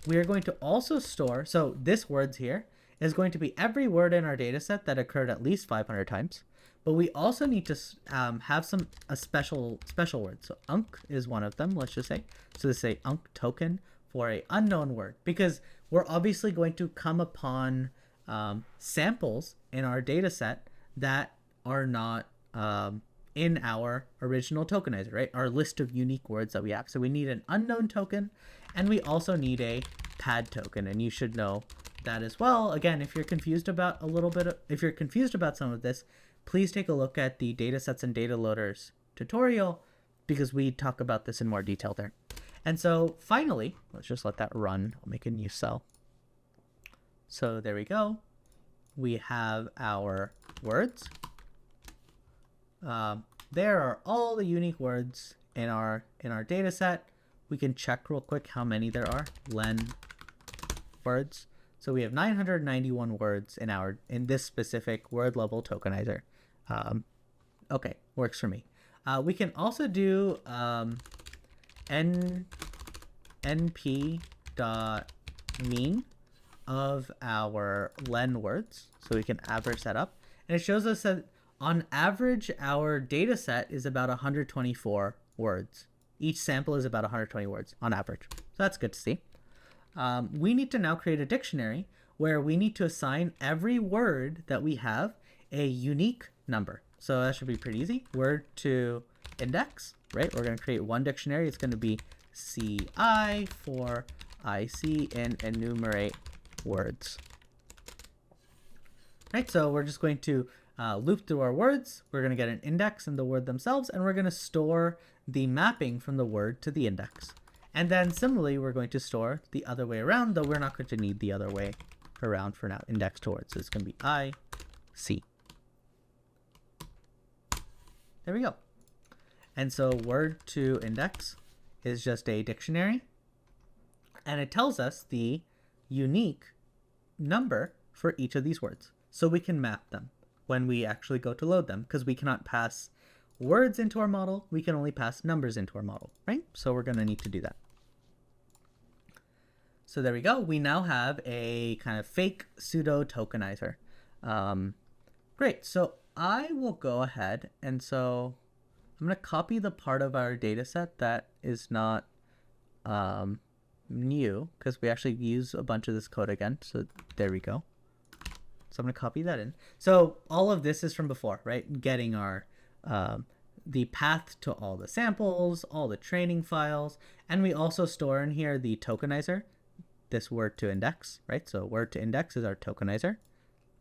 we're going to also store, so this words here is going to be every word in our data set that occurred at least 500 times. But we also need to have a special word. So unc is one of them, let's just say. So this is a unc token for a unknown word, because we're obviously going to come upon samples in our data set that are not in our original tokenizer, right? Our list of unique words that we have. So we need an unknown token, and we also need a pad token. And you should know that as well. Again, if you're confused about if you're confused about some of this, please take a look at the datasets and data loaders tutorial, because we talk about this in more detail there. And so finally, let's just let that run. I'll make a new cell. So there we go. We have our words. There are all the unique words in our data set. We can check real quick how many there are. Len words. So we have 991 words in this specific word level tokenizer. Okay, works for me. We can also do np.mean of our len words. So we can average that up. And it shows us that on average, our data set is about 124 words. Each sample is about 120 words on average. So that's good to see. We need to now create a dictionary where we need to assign every word that we have a unique number. So that should be pretty easy. Word to index, right? We're going to create one dictionary. It's going to be CI for IC and enumerate words. Right, so we're just going to loop through our words. We're going to get an index and the word themselves, and we're going to store the mapping from the word to the index. And then similarly, we're going to store the other way around, though we're not going to need the other way around for now, index to word. So it's going to be IC. There we go. And so word to index is just a dictionary, and it tells us the unique number for each of these words. So we can map them when we actually go to load them, because we cannot pass words into our model. We can only pass numbers into our model, right? So we're going to need to do that. So there we go. We now have a kind of fake pseudo tokenizer. Great. So I will go ahead, and so I'm going to copy the part of our data set that is not new, because we actually use a bunch of this code again. So there we go. So I'm going to copy that in. So all of this is from before, right? Getting our the path to all the samples, all the training files, and we also store in here the tokenizer, this word to index, right? So word to index is our tokenizer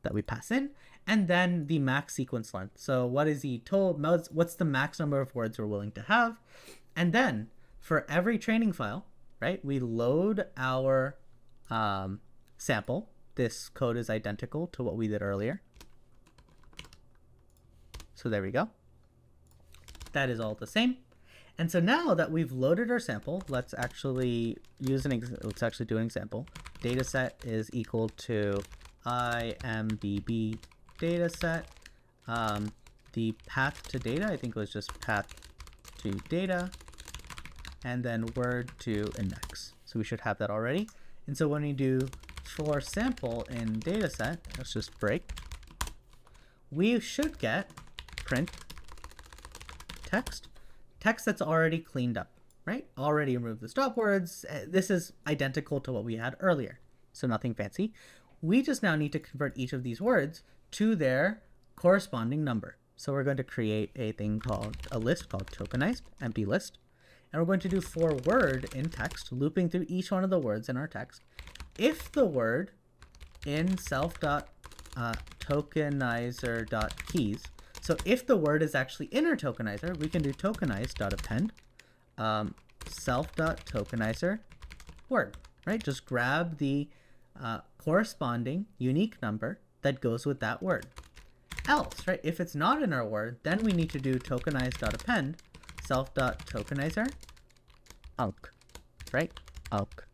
that we pass in, and then the max sequence length. So what is the total? What's the max number of words we're willing to have? And then for every training file, right, we load our sample. This code is identical to what we did earlier. So there we go. That is all the same. And so now that we've loaded our sample, let's actually use let's actually do an example. Dataset is equal to IMDB dataset. The path to data, I think, was just path to data, and then word to index. So we should have that already. And so when we do for sample in dataset, let's just break, we should get print text that's already cleaned up, right? Already removed the stop words. This is identical to what we had earlier, so nothing fancy. We just now need to convert each of these words to their corresponding number. So we're going to create a thing called a list called tokenized empty list, and we're going to do for word in text, looping through each one of the words in our text. If the word in self.tokenizer.keys, so if the word is actually in our tokenizer, we can do tokenized.append self.tokenizer word, right? Just grab the corresponding unique number that goes with that word. Else, right, if it's not in our word, then we need to do tokenized.append self.tokenizer unc, right? Unc.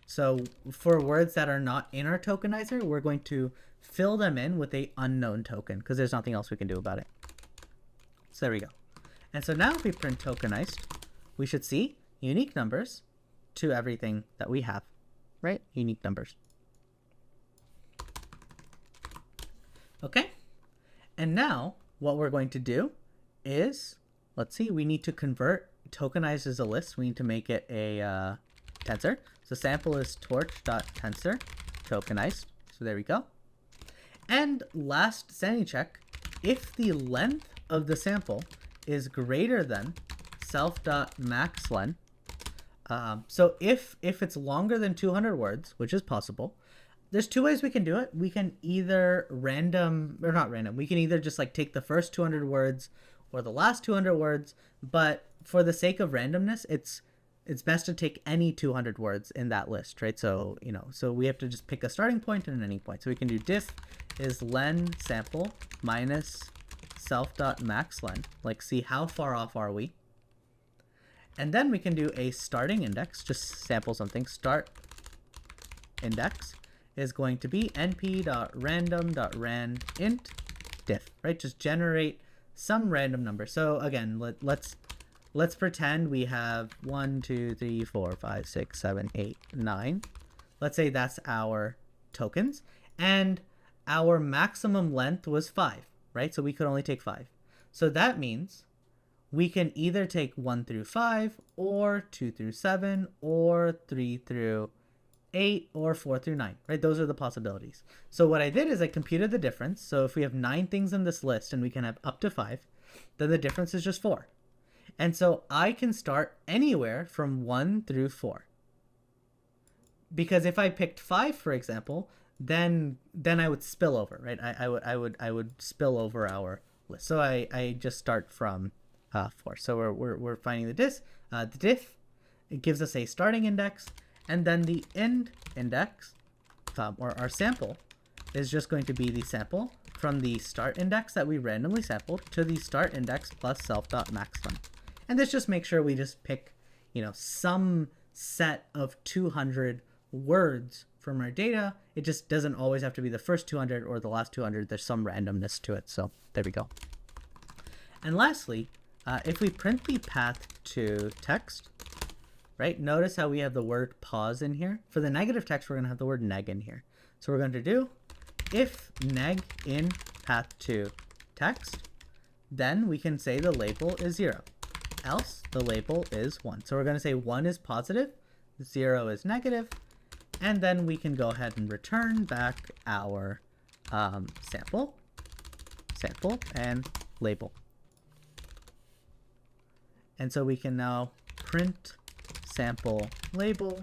So for words that are not in our tokenizer, we're going to fill them in with a unknown token, because there's nothing else we can do about it. So there we go. And so now if we print tokenized, we should see unique numbers to everything that we have, right? Unique numbers. Okay. And now what we're going to do is, let's see, we need to convert tokenized as a list. We need to make it a tensor. So sample is torch.tensor tokenized. So there we go. And last sanity check, if the length of the sample is greater than self.maxlen, so if it's longer than 200 words, which is possible, There's two ways we can do it. We can either random, or not random, we can either just like take the first 200 words or the last 200 words, but for the sake of randomness, it's best to take any 200 words in that list, right? So, so we have to just pick a starting point and an ending point. So we can do diff is len sample minus self.maxlen, like see how far off are we? And then we can do a starting index, just sample something. Start index is going to be np.random.rand int diff, right? Just generate some random number. So again, let's pretend we have 1, 2, 3, 4, 5, 6, 7, 8, 9. Let's say that's our tokens, and our maximum length was 5, right? So we could only take 5. So that means we can either take 1 through 5, or 2 through 7, or 3 through 8, or 4 through 9, right? Those are the possibilities. So what I did is I computed the difference. So if we have 9 things in this list and we can have up to 5, then the difference is just 4. And so I can start anywhere from 1 through 4. Because if I picked 5, for example, then I would spill over, right? I would spill over our list. So I just start from 4. So we're finding the diff. It gives us a starting index, and then the end index, or our sample, is just going to be the sample from the start index that we randomly sampled to the start index plus self.maxlen. And this just makes sure we just pick, some set of 200 words from our data. It just doesn't always have to be the first 200 or the last 200. There's some randomness to it. So there we go. And lastly, if we print the path to text, right, notice how we have the word pause in here. For the negative text, we're going to have the word neg in here. So we're going to do if neg in path to text, then we can say the label is 0. Else the label is 1. So we're going to say 1 is positive, 0 is negative, and then we can go ahead and return back our sample, and label. And so we can now print sample label.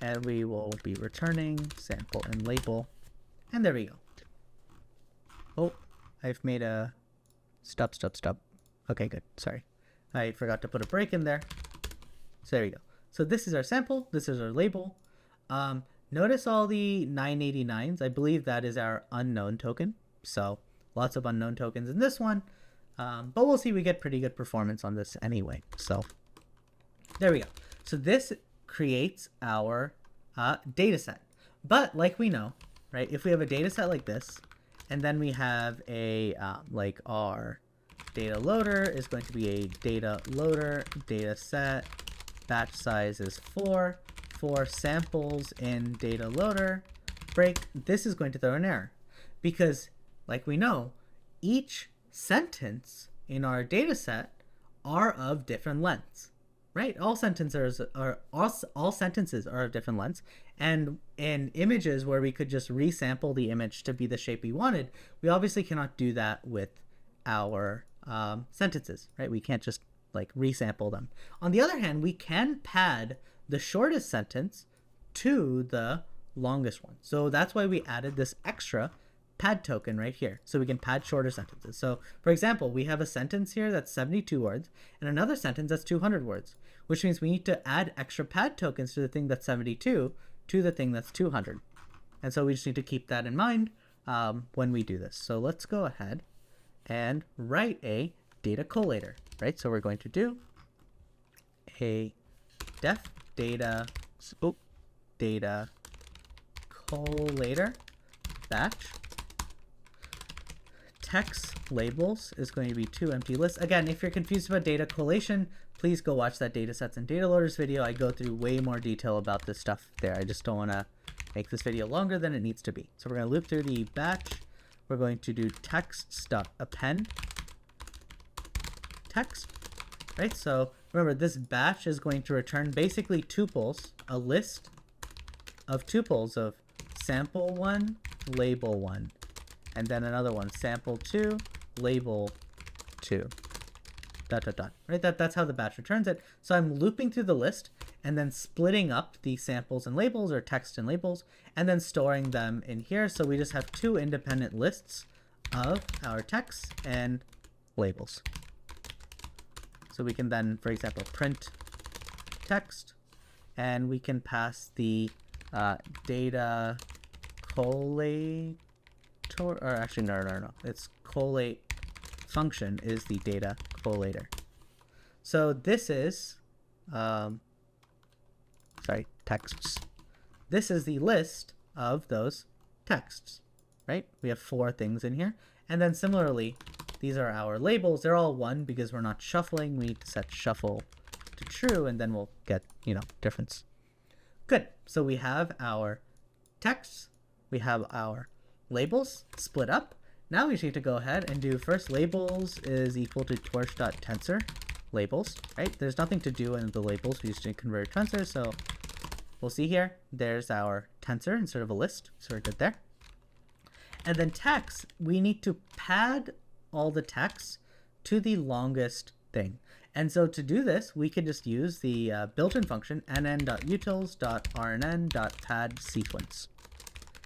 And we will be returning sample and label. And there we go. I've made a stop. Okay, good. Sorry. I forgot to put a break in there. So there we go. So this is our sample. This is our label. Notice all the 989s. I believe that is our unknown token. So lots of unknown tokens in this one. But we'll see, we get pretty good performance on this anyway. So there we go. So this creates our data set. But like we know, right, if we have a data set like this, and then we have a, like our data loader is going to be a data loader data set, batch size is 4 samples in data loader, break, this is going to throw an error. Because like we know, each sentence in our data set are of different lengths, right? All sentences are of different lengths, and in images where we could just resample the image to be the shape we wanted, we obviously cannot do that with our sentences, right? We can't just like resample them. On the other hand, we can pad the shortest sentence to the longest one. So that's why we added this extra pad token right here, so we can pad shorter sentences. So for example, we have a sentence here that's 72 words and another sentence that's 200 words, which means we need to add extra pad tokens to the thing that's 72 to the thing that's 200. And so we just need to keep that in mind when we do this. So let's go ahead and write a data collator, right? So we're going to do a def data collator batch. Text labels is going to be 2 empty lists. Again, if you're confused about data collation, please go watch that datasets and data loaders video. I go through way more detail about this stuff there. I just don't want to make this video longer than it needs to be. So we're going to loop through the batch. We're going to do text.append text, right? So remember, this batch is going to return basically tuples, a list of tuples of sample 1, label 1, and then another one, sample 2, label 2, ... Right? That's how the batch returns it. So I'm looping through the list, and then splitting up the samples and labels, or text and labels, and then storing them in here. So we just have two independent lists of our text and labels. So we can then, for example, print text, and we can pass the data collator, or actually no, it's collate function is the data collator. So this is texts. This is the list of those texts, right? We have 4 things in here. And then similarly, these are our labels. They're all 1 because we're not shuffling. We need to set shuffle to true, and then we'll get, difference. Good. So we have our texts. We have our labels split up. Now we just need to go ahead and do first labels is equal to torch.tensor labels, right? There's nothing to do in the labels. We just need to convert a tensor. So we'll see here, there's our tensor instead of a list. So we're good there. And then text, we need to pad all the text to the longest thing. And so to do this, we could just use the built-in function nn.utils.rnn.pad sequence.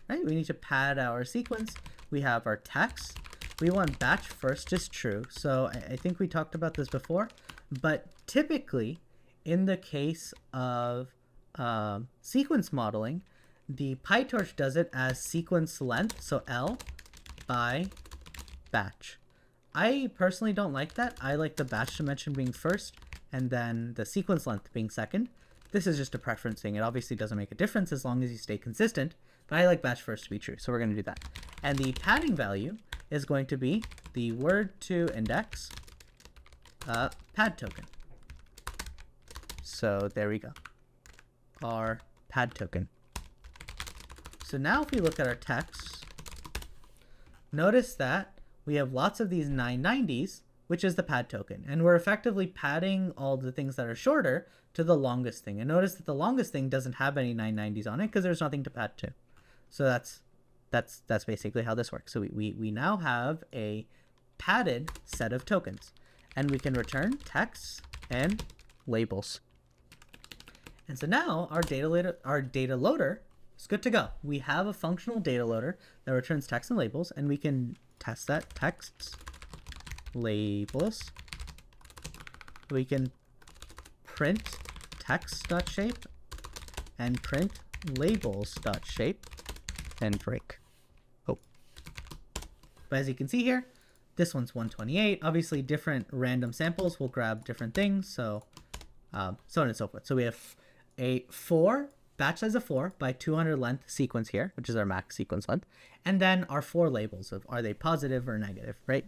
Right? We need to pad our sequence. We have our text. We want batch first is true. So I think we talked about this before, but typically in the case of sequence modeling, the PyTorch does it as sequence length, so L by batch. I personally don't like that. I like the batch dimension being first and then the sequence length being second. This is just a preference thing. It obviously doesn't make a difference as long as you stay consistent, but I like batch first to be true, so we're going to do that. And the padding value is going to be the word to index pad token. So there we go, our pad token. So now if we look at our text, notice that we have lots of these 990s, which is the pad token. And we're effectively padding all the things that are shorter to the longest thing. And notice that the longest thing doesn't have any 990s on it because there's nothing to pad to. So that's basically how this works. So we now have a padded set of tokens. And we can return text and labels. And so now our data loader is good to go. We have a functional data loader that returns text and labels, and we can test that texts, labels. We can print text.shape and print labels.shape and break. Oh. But as you can see here, this one's 128. Obviously, different random samples will grab different things, so on and so forth. So we have a 4 batch size of 4 by 200 length sequence here, which is our max sequence length, and then our 4 labels of are they positive or negative, right?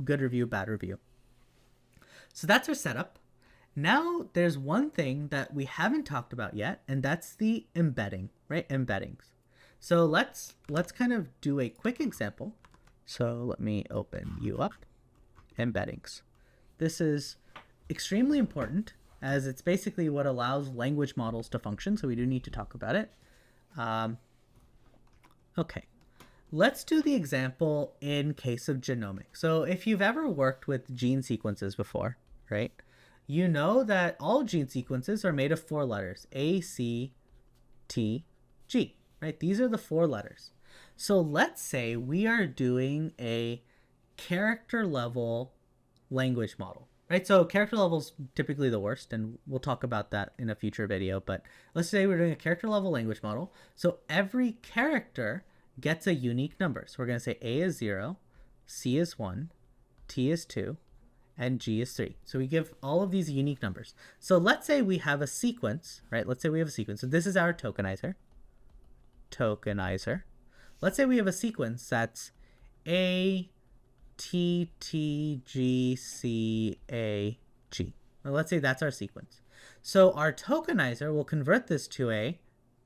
Good review, bad review. So that's our setup. Now there's one thing that we haven't talked about yet, and that's the embedding, right? Embeddings. So let's kind of do a quick example. So let me open you up. Embeddings. This is extremely important, as it's basically what allows language models to function, so we do need to talk about it. Okay, let's do the example in case of genomics. So if you've ever worked with gene sequences before, right, you know that all gene sequences are made of 4 letters, A, C, T, G, right? These are the 4 letters. So let's say we are doing a character level language model. Right, so character level is typically the worst, and we'll talk about that in a future video, but let's say we're doing a character level language model. So every character gets a unique number. So we're going to say A is 0, C is 1, T is 2, and G is 3. So we give all of these unique numbers. So let's say we have a sequence, right? Let's say we have a sequence. So this is our tokenizer. Let's say we have a sequence that's A, T, T, G, C, A, G. Well, let's say that's our sequence. So our tokenizer will convert this to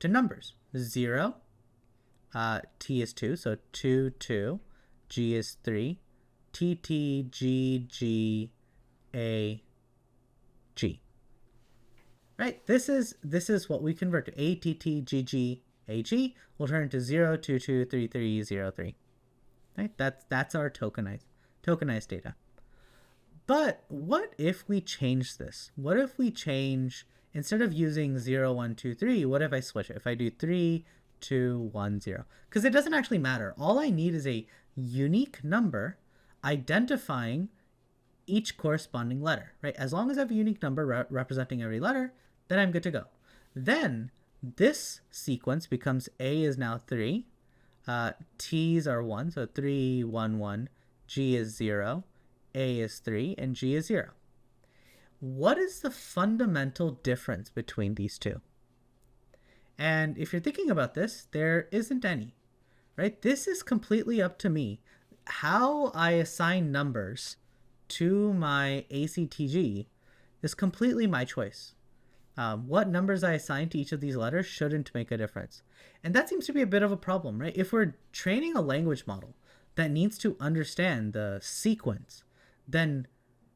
numbers. 0, T is 2, so 2, 2, G is 3, T, T, G, G, A, G. Right? This is what we convert to. A, T, T, G, G, A, G will turn into 0, 2, 2, 3, 3, 0, 3. Right? That's our tokenized data. But what if we change this? What if we change instead of using 0, 1, 2, 3, what if I switch it? If I do 3, 2, 1, 0, because it doesn't actually matter. All I need is a unique number identifying each corresponding letter, right? As long as I have a unique number representing every letter, then I'm good to go. Then this sequence becomes A is now 3, T's are 1, so 3, 1, 1, G is 0, A is 3, and G is 0. What is the fundamental difference between these two? And if you're thinking about this, there isn't any, right? This is completely up to me. How I assign numbers to my ACTG is completely my choice. What numbers I assign to each of these letters shouldn't make a difference. And that seems to be a bit of a problem, right? If we're training a language model that needs to understand the sequence, then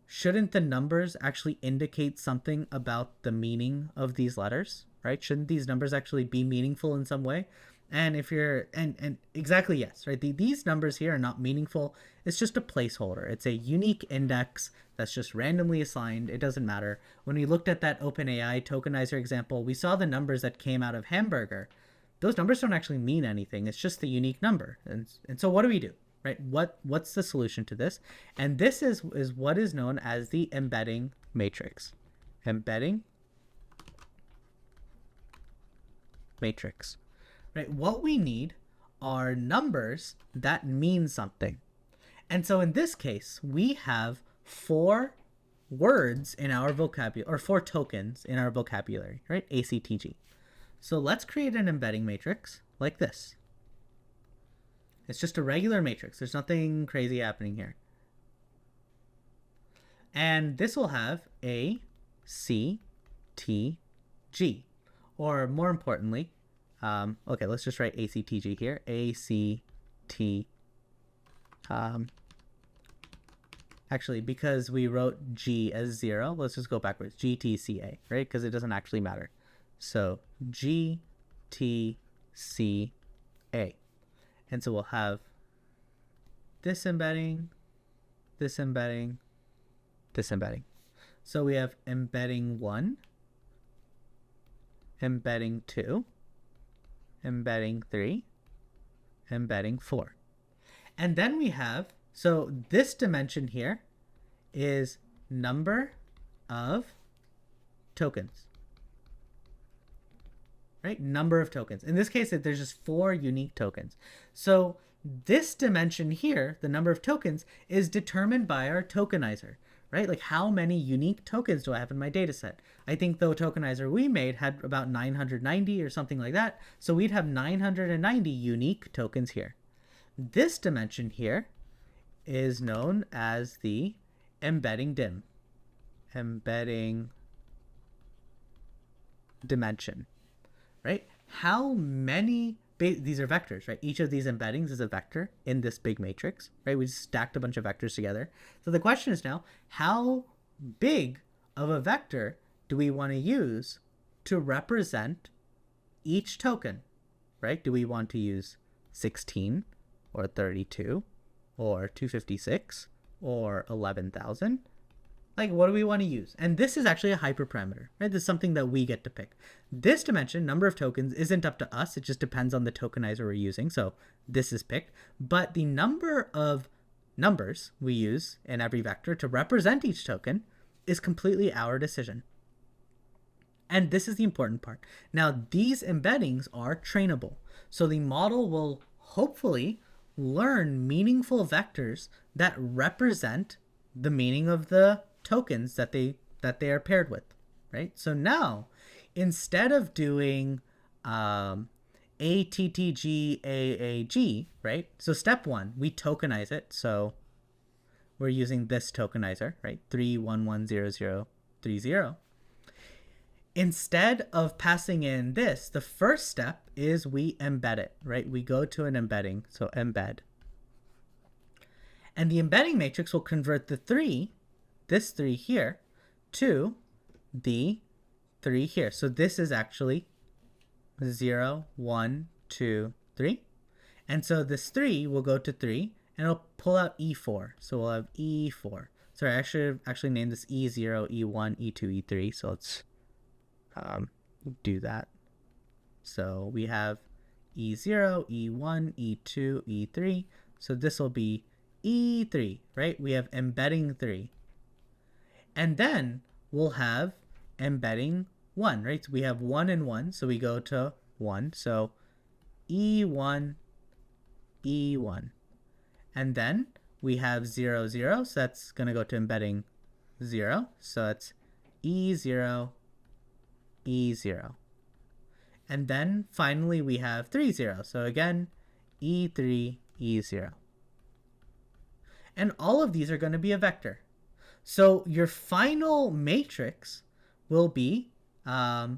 shouldn't the numbers actually indicate something about the meaning of these letters, right? Shouldn't these numbers actually be meaningful in some way? And if you're, and exactly, yes, right? These numbers here are not meaningful. It's just a placeholder. It's a unique index that's just randomly assigned. It doesn't matter. When we looked at that OpenAI Tokenizer example, we saw the numbers that came out of hamburger. Those numbers don't actually mean anything. It's just the unique number. And so what do we do, right? What's the solution to this? And this is what is known as the embedding matrix. Embedding matrix. Right, what we need are numbers that mean something. And so in this case, we have 4 words in our vocabulary, or 4 tokens in our vocabulary, right? ACTG. So let's create an embedding matrix like this. It's just a regular matrix. There's nothing crazy happening here. And this will have A, C, T, G. Or more importantly, okay, let's just write ACTG here. ACT. Actually, because we wrote G as 0, let's just go backwards. GTCA, right? Because it doesn't actually matter. So GTCA. And so we'll have this embedding, this embedding, this embedding. So we have embedding 1, embedding 2, embedding 3, embedding 4. And then we have, so this dimension here is number of tokens, right? Number of tokens. In this case, there's just 4 unique tokens. So this dimension here, the number of tokens, is determined by our tokenizer, right? Like how many unique tokens do I have in my data set? I think the tokenizer we made had about 990 or something like that. So we'd have 990 unique tokens here. This dimension here is known as the embedding dim. Embedding dimension, right? How many, these are vectors, right? Each of these embeddings is a vector in this big matrix, right? We stacked a bunch of vectors together. So the question is now, how big of a vector do we want to use to represent each token, right? Do we want to use 16 or 32 or 256 or 11,000? Like, what do we want to use? And this is actually a hyperparameter, right? This is something that we get to pick. This dimension, number of tokens, isn't up to us. It just depends on the tokenizer we're using. So this is picked. But the number of numbers we use in every vector to represent each token is completely our decision. And this is the important part. Now, these embeddings are trainable. So the model will hopefully learn meaningful vectors that represent the meaning of the tokens that they are paired with, right? So now, instead of doing ATTG AAG, right? So step 1, we tokenize it. So we're using this tokenizer, right? 3110030. Instead of passing in this, the first step is we embed it, right? We go to an embedding, so embed. And the embedding matrix will convert the 3, this 3 here, to the 3 here. So this is actually 0, 1, 2, 3. And so this 3 will go to 3, and it'll pull out E4. So we'll have E4. Sorry, I should actually name this E0, E1, E2, E3. So let's do that. So we have E0, E1, E2, E3. So this will be E3, right? We have embedding 3. And then we'll have embedding 1, right? So we have 1 and 1, so we go to 1. So E1, E1. And then we have 0, 0, so that's going to go to embedding 0. So it's E0, E0. And then finally we have 3, 0. So again, E3, E0. And all of these are going to be a vector. So your final matrix will be a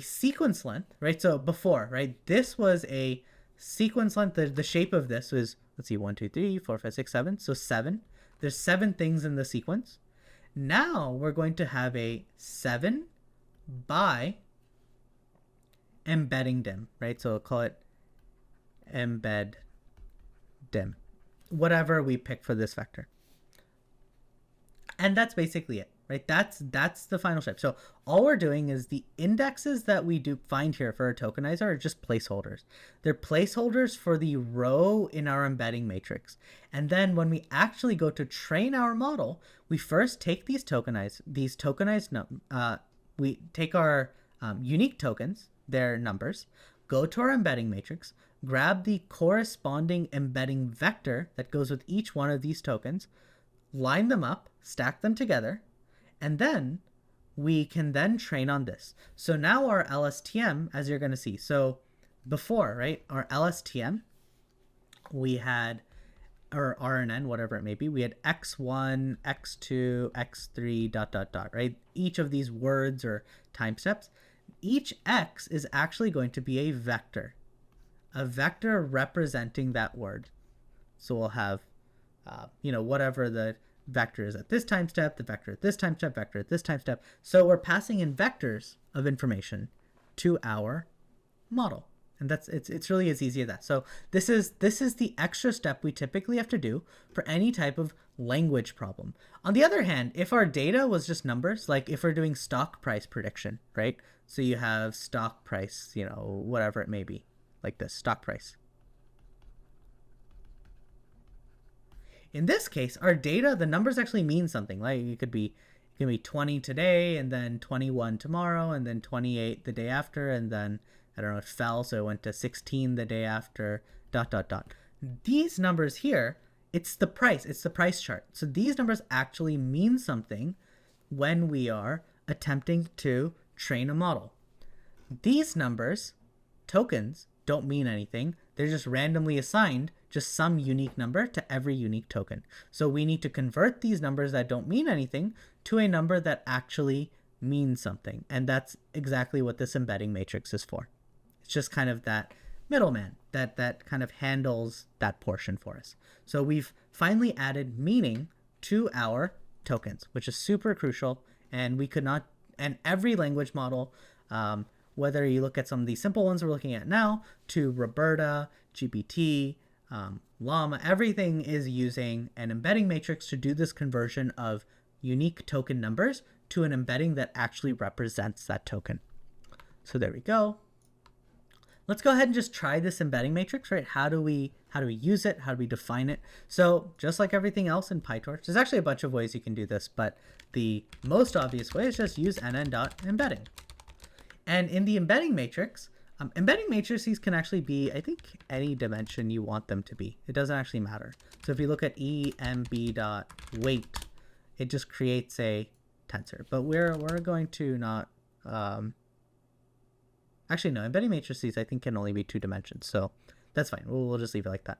sequence length, right? So before, right, this was a sequence length. The shape of this was, let's see, 1, 2, 3, 4, 5, 6, 7. So 7. There's 7 things in the sequence. Now we're going to have a 7 by embedding dim, right? So we'll call it embed dim, whatever we pick for this vector. And that's basically it, right? That's the final step. So all we're doing is the indexes that we do find here for our tokenizer are just placeholders. They're placeholders for the row in our embedding matrix. And then when we actually go to train our model, we first take we take our unique tokens, their numbers, go to our embedding matrix, grab the corresponding embedding vector that goes with each one of these tokens, line them up, stack them together, and then we can then train on this. So now our LSTM, as you're going to see, so before, right, our LSTM, we had, or RNN, whatever it may be, we had x1, x2, x3, ... right? Each of these words or time steps, each x is actually going to be a vector representing that word. So we'll have, whatever the vector is at this time step, the vector at this time step, vector at this time step. So we're passing in vectors of information to our model. And it's really as easy as that. So this is the extra step we typically have to do for any type of language problem. On the other hand, if our data was just numbers, like if we're doing stock price prediction, right? So you have stock price, whatever it may be, like this, stock price. In this case, our data, the numbers actually mean something. Like it could be 20 today, and then 21 tomorrow, and then 28 the day after, and then, I don't know, it fell, so it went to 16 the day after, ... These numbers here, it's the price chart. So these numbers actually mean something when we are attempting to train a model. These numbers, tokens, don't mean anything. They're just randomly assigned just some unique number to every unique token. So we need to convert these numbers that don't mean anything to a number that actually means something. And that's exactly what this embedding matrix is for. It's just kind of that middleman that kind of handles that portion for us. So we've finally added meaning to our tokens, which is super crucial. And we could not, and every language model, whether you look at some of these simple ones we're looking at now, to Roberta, GPT, Llama, everything is using an embedding matrix to do this conversion of unique token numbers to an embedding that actually represents that token. So there we go. Let's go ahead and just try this embedding matrix, right? How do we use it? How do we define it? So just like everything else in PyTorch, there's actually a bunch of ways you can do this, but the most obvious way is just use nn.Embedding. And in the embedding matrix, embedding matrices can actually be, I think, any dimension you want them to be. It doesn't actually matter. So if you look at emb.weight, it just creates a tensor. But we're going to not... actually, no, embedding matrices I think can only be 2 dimensions. So that's fine. We'll just leave it like that.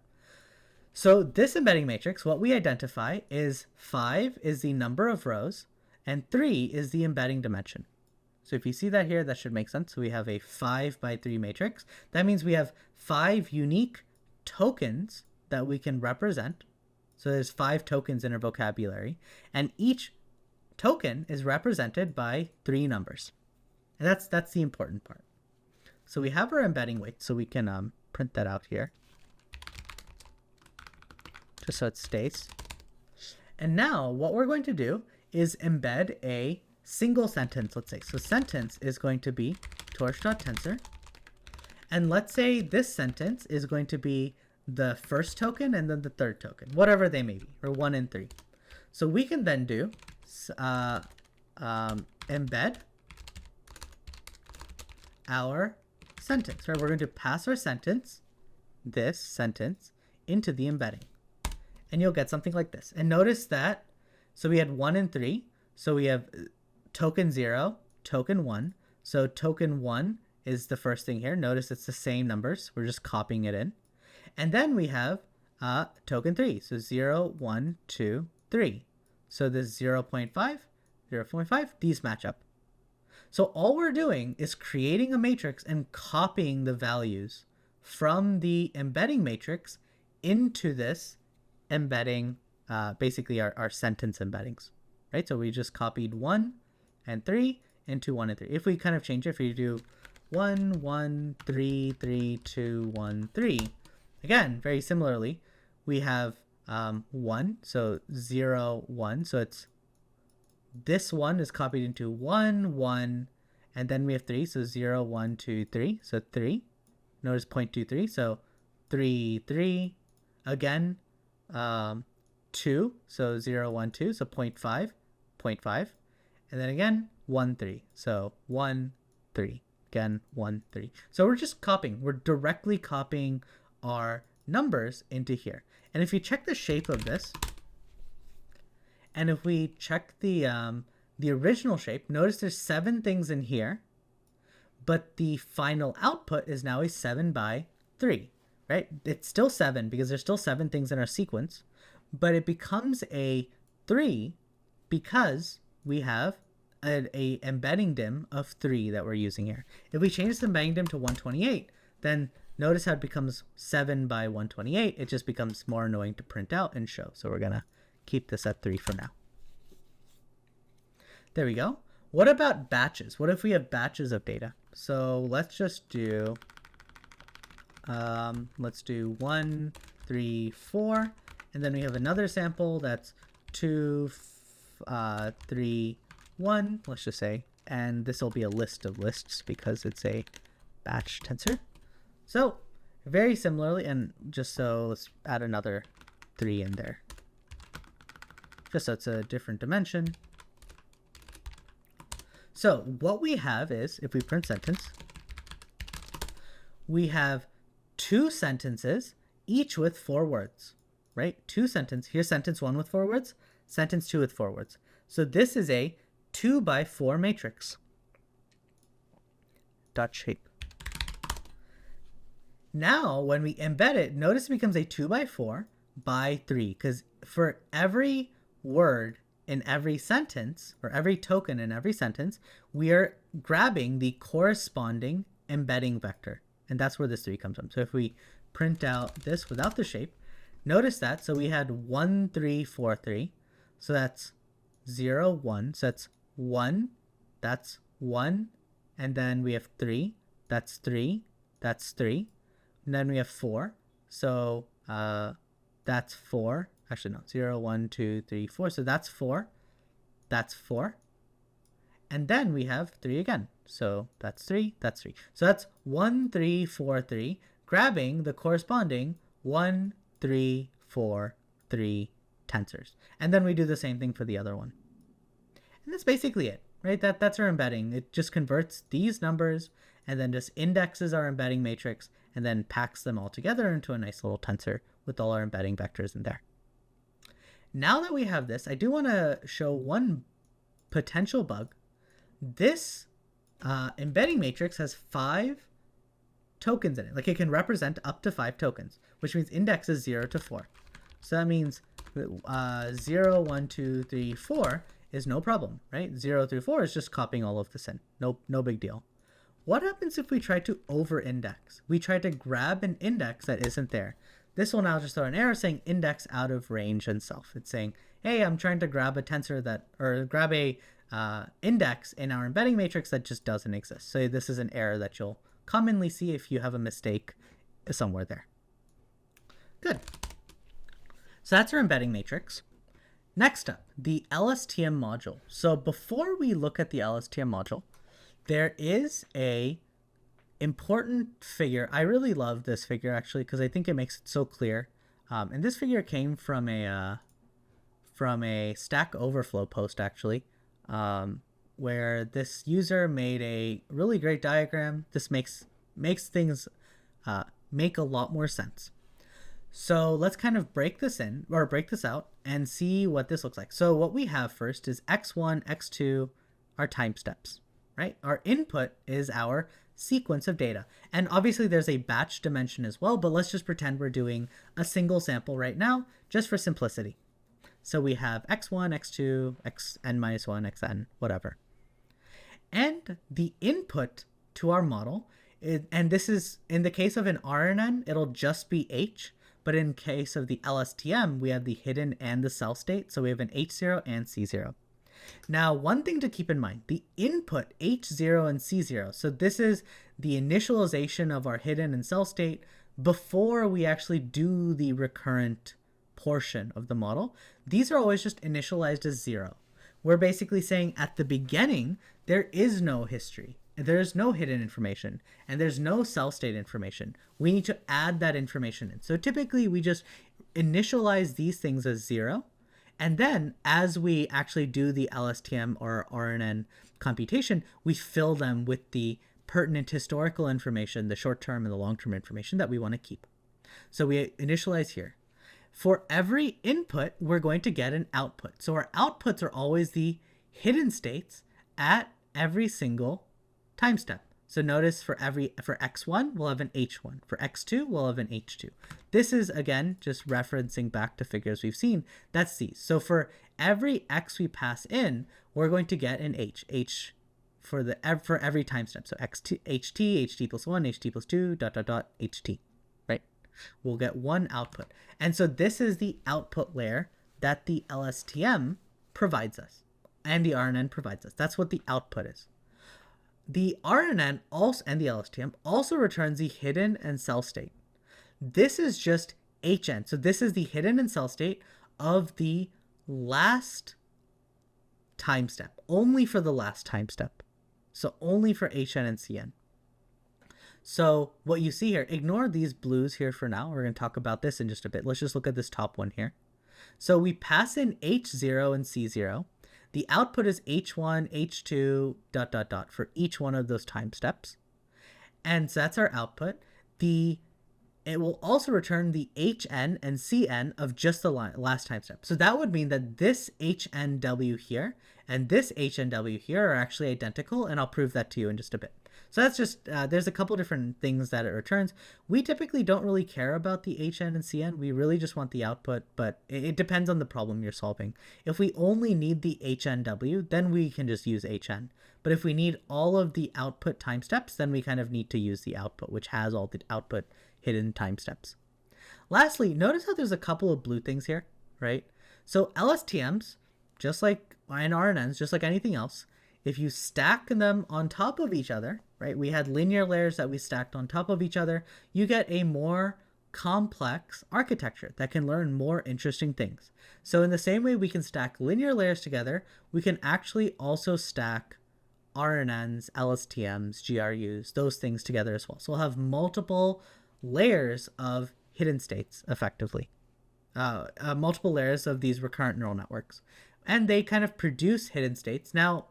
So this embedding matrix, what we identify is 5 is the number of rows, and 3 is the embedding dimension. So if you see that here, that should make sense. So we have a 5 by 3 matrix. That means we have 5 unique tokens that we can represent. So there's 5 tokens in our vocabulary. And each token is represented by 3 numbers. And that's the important part. So we have our embedding weight. So we can print that out here, just so it stays. And now what we're going to do is embed a single sentence, let's say. So sentence is going to be torch.tensor. And let's say this sentence is going to be the first token and then the third token, whatever they may be, or 1 and 3. So we can then do embed our sentence, right? We're going to pass our sentence, this sentence, into the embedding. And you'll get something like this. And notice that, so we had 1 and 3. So we have token 0, token 1. So token 1 is the first thing here. Notice it's the same numbers. We're just copying it in. And then we have token 3. So 0, 1, 2, 3. So this 0.5, 0.5, these match up. So all we're doing is creating a matrix and copying the values from the embedding matrix into this embedding, basically our sentence embeddings, right? So we just copied 1 and 3 into 1 and 3. If we kind of change it, if we do 1, 1, 3, 3, 2, 1, 3, again, very similarly, we have 1, so 0, 1. So it's this 1 is copied into 1, 1, and then we have 3, so 0, 1, 2, 3, so 3. Notice 0.23, so 3, 3. Again, 2, so 0, 1, 2, so 0.5, 0.5. And then again, 1, 3, so 1, 3. Again, 1, 3. So we're just copying. We're directly copying our numbers into here. And if you check the shape of this, and if we check the original shape, notice there's 7 things in here, but the final output is now a 7 by 3, right? It's still 7 because there's still 7 things in our sequence, but it becomes a 3 because we have a embedding dim of 3 that we're using here. If we change the embedding dim to 128, then notice how it becomes 7 by 128. It just becomes more annoying to print out and show. So we're going to keep this at 3 for now. There we go. What about batches? What if we have batches of data? So let's just do, let's do 1, 3, 4, and then we have another sample that's 2, 3, 1, let's just say, and this will be a list of lists because it's a batch tensor. So very similarly, and just so let's add another 3 in there, just so it's a different dimension. So what we have is, if we print sentence, we have 2 sentences, each with 4 words, right? 2 sentences. Here's sentence 1 with 4 words, sentence 2 with 4 words. So this is a 2 by 4 matrix. Dot shape. Now, when we embed it, notice it becomes a 2 by 4 by 3, because for every word in every sentence, or every token in every sentence, we are grabbing the corresponding embedding vector. And that's where this 3 comes from. So if we print out this without the shape, notice that. So we had 1, 3, 4, 3. So that's 0, 1. So that's 1. That's 1. And then we have 3. That's 3. That's 3. And then we have 4. So that's 4. Actually, no, 0, 1, 2, 3, 4. So that's 4. That's 4. And then we have 3 again. So that's 3. That's 3. So that's 1, 3, 4, 3, grabbing the corresponding 1, 3, 4, 3 tensors. And then we do the same thing for the other one. And that's basically it, right? That's our embedding. It just converts these numbers and then just indexes our embedding matrix and then packs them all together into a nice little tensor with all our embedding vectors in there. Now that we have this, I do want to show one potential bug. This embedding matrix has 5 tokens in it. Like, it can represent up to 5 tokens, which means index is 0 to 4. So that means 0, 1, 2, 3, 4 is no problem, right? 0 through 4 is just copying all of this in. No big deal. What happens if we try to over-index? We try to grab an index that isn't there. This will now just throw an error saying index out of range and self. It's saying, hey, I'm trying to grab a tensor that, or grab a index in our embedding matrix that just doesn't exist. So this is an error that you'll commonly see if you have a mistake somewhere there. Good. So that's our embedding matrix. Next up, the LSTM module. So before we look at the LSTM module, there is a important figure. I really love this figure actually because I think it makes it so clear. And this figure came from a Stack Overflow post actually, where this user made a really great diagram. This makes things make a lot more sense. So let's kind of break this out and see what this looks like. So what we have first is x1, x2, our time steps, right? Our input is our sequence of data. And obviously there's a batch dimension as well, but let's just pretend we're doing a single sample right now, just for simplicity. So we have x1, x2, xn minus 1, xn, whatever. And the input to our model, and this is, in the case of an RNN, it'll just be h. But in case of the LSTM, we have the hidden and the cell state. So we have an H0 and C0. Now, one thing to keep in mind, the input H0 and C0. So this is the initialization of our hidden and cell state before we actually do the recurrent portion of the model. These are always just initialized as 0. We're basically saying at the beginning, there is no history. There's no hidden information and there's no cell state information. We need to add that information in. So typically we just initialize these things as 0. And then as we actually do the LSTM or RNN computation, we fill them with the pertinent historical information, the short-term and the long-term information that we want to keep. So we initialize here. For every input, we're going to get an output. So our outputs are always the hidden states at every single time step. So notice for x1, we'll have an h1. For x2, we'll have an h2. This is, again, just referencing back to figures we've seen. That's these. So for every x we pass in, we're going to get an h for every time step. So xt, ht plus 1, ht plus 2, ... ht, right? We'll get one output. And so this is the output layer that the LSTM provides us and the RNN provides us. That's what the output is. The RNN also and the LSTM also returns the hidden and cell state. This is just HN. So this is the hidden and cell state of the last time step, only for the last time step. So only for HN and CN. So what you see here, ignore these blues here for now. We're going to talk about this in just a bit. Let's just look at this top one here. So we pass in H0 and C0. The output is H1, H2, ... for each one of those time steps. And so that's our output. It will also return the HN and CN of just the last time step. So that would mean that this HNW here and this HNW here are actually identical, and I'll prove that to you in just a bit. So that's just, there's a couple different things that it returns. We typically don't really care about the HN and CN. We really just want the output, but it depends on the problem you're solving. If we only need the HNW, then we can just use HN. But if we need all of the output time steps, then we kind of need to use the output, which has all the output hidden time steps. Lastly, notice how there's a couple of blue things here, right? So LSTMs, just like in RNNs, just like anything else, if you stack them on top of each other, right? We had linear layers that we stacked on top of each other. You get a more complex architecture that can learn more interesting things. So in the same way we can stack linear layers together, we can actually also stack RNNs, LSTMs, GRUs, those things together as well. So we'll have multiple layers of hidden states effectively. Multiple layers of these recurrent neural networks. And they kind of produce hidden states. Now,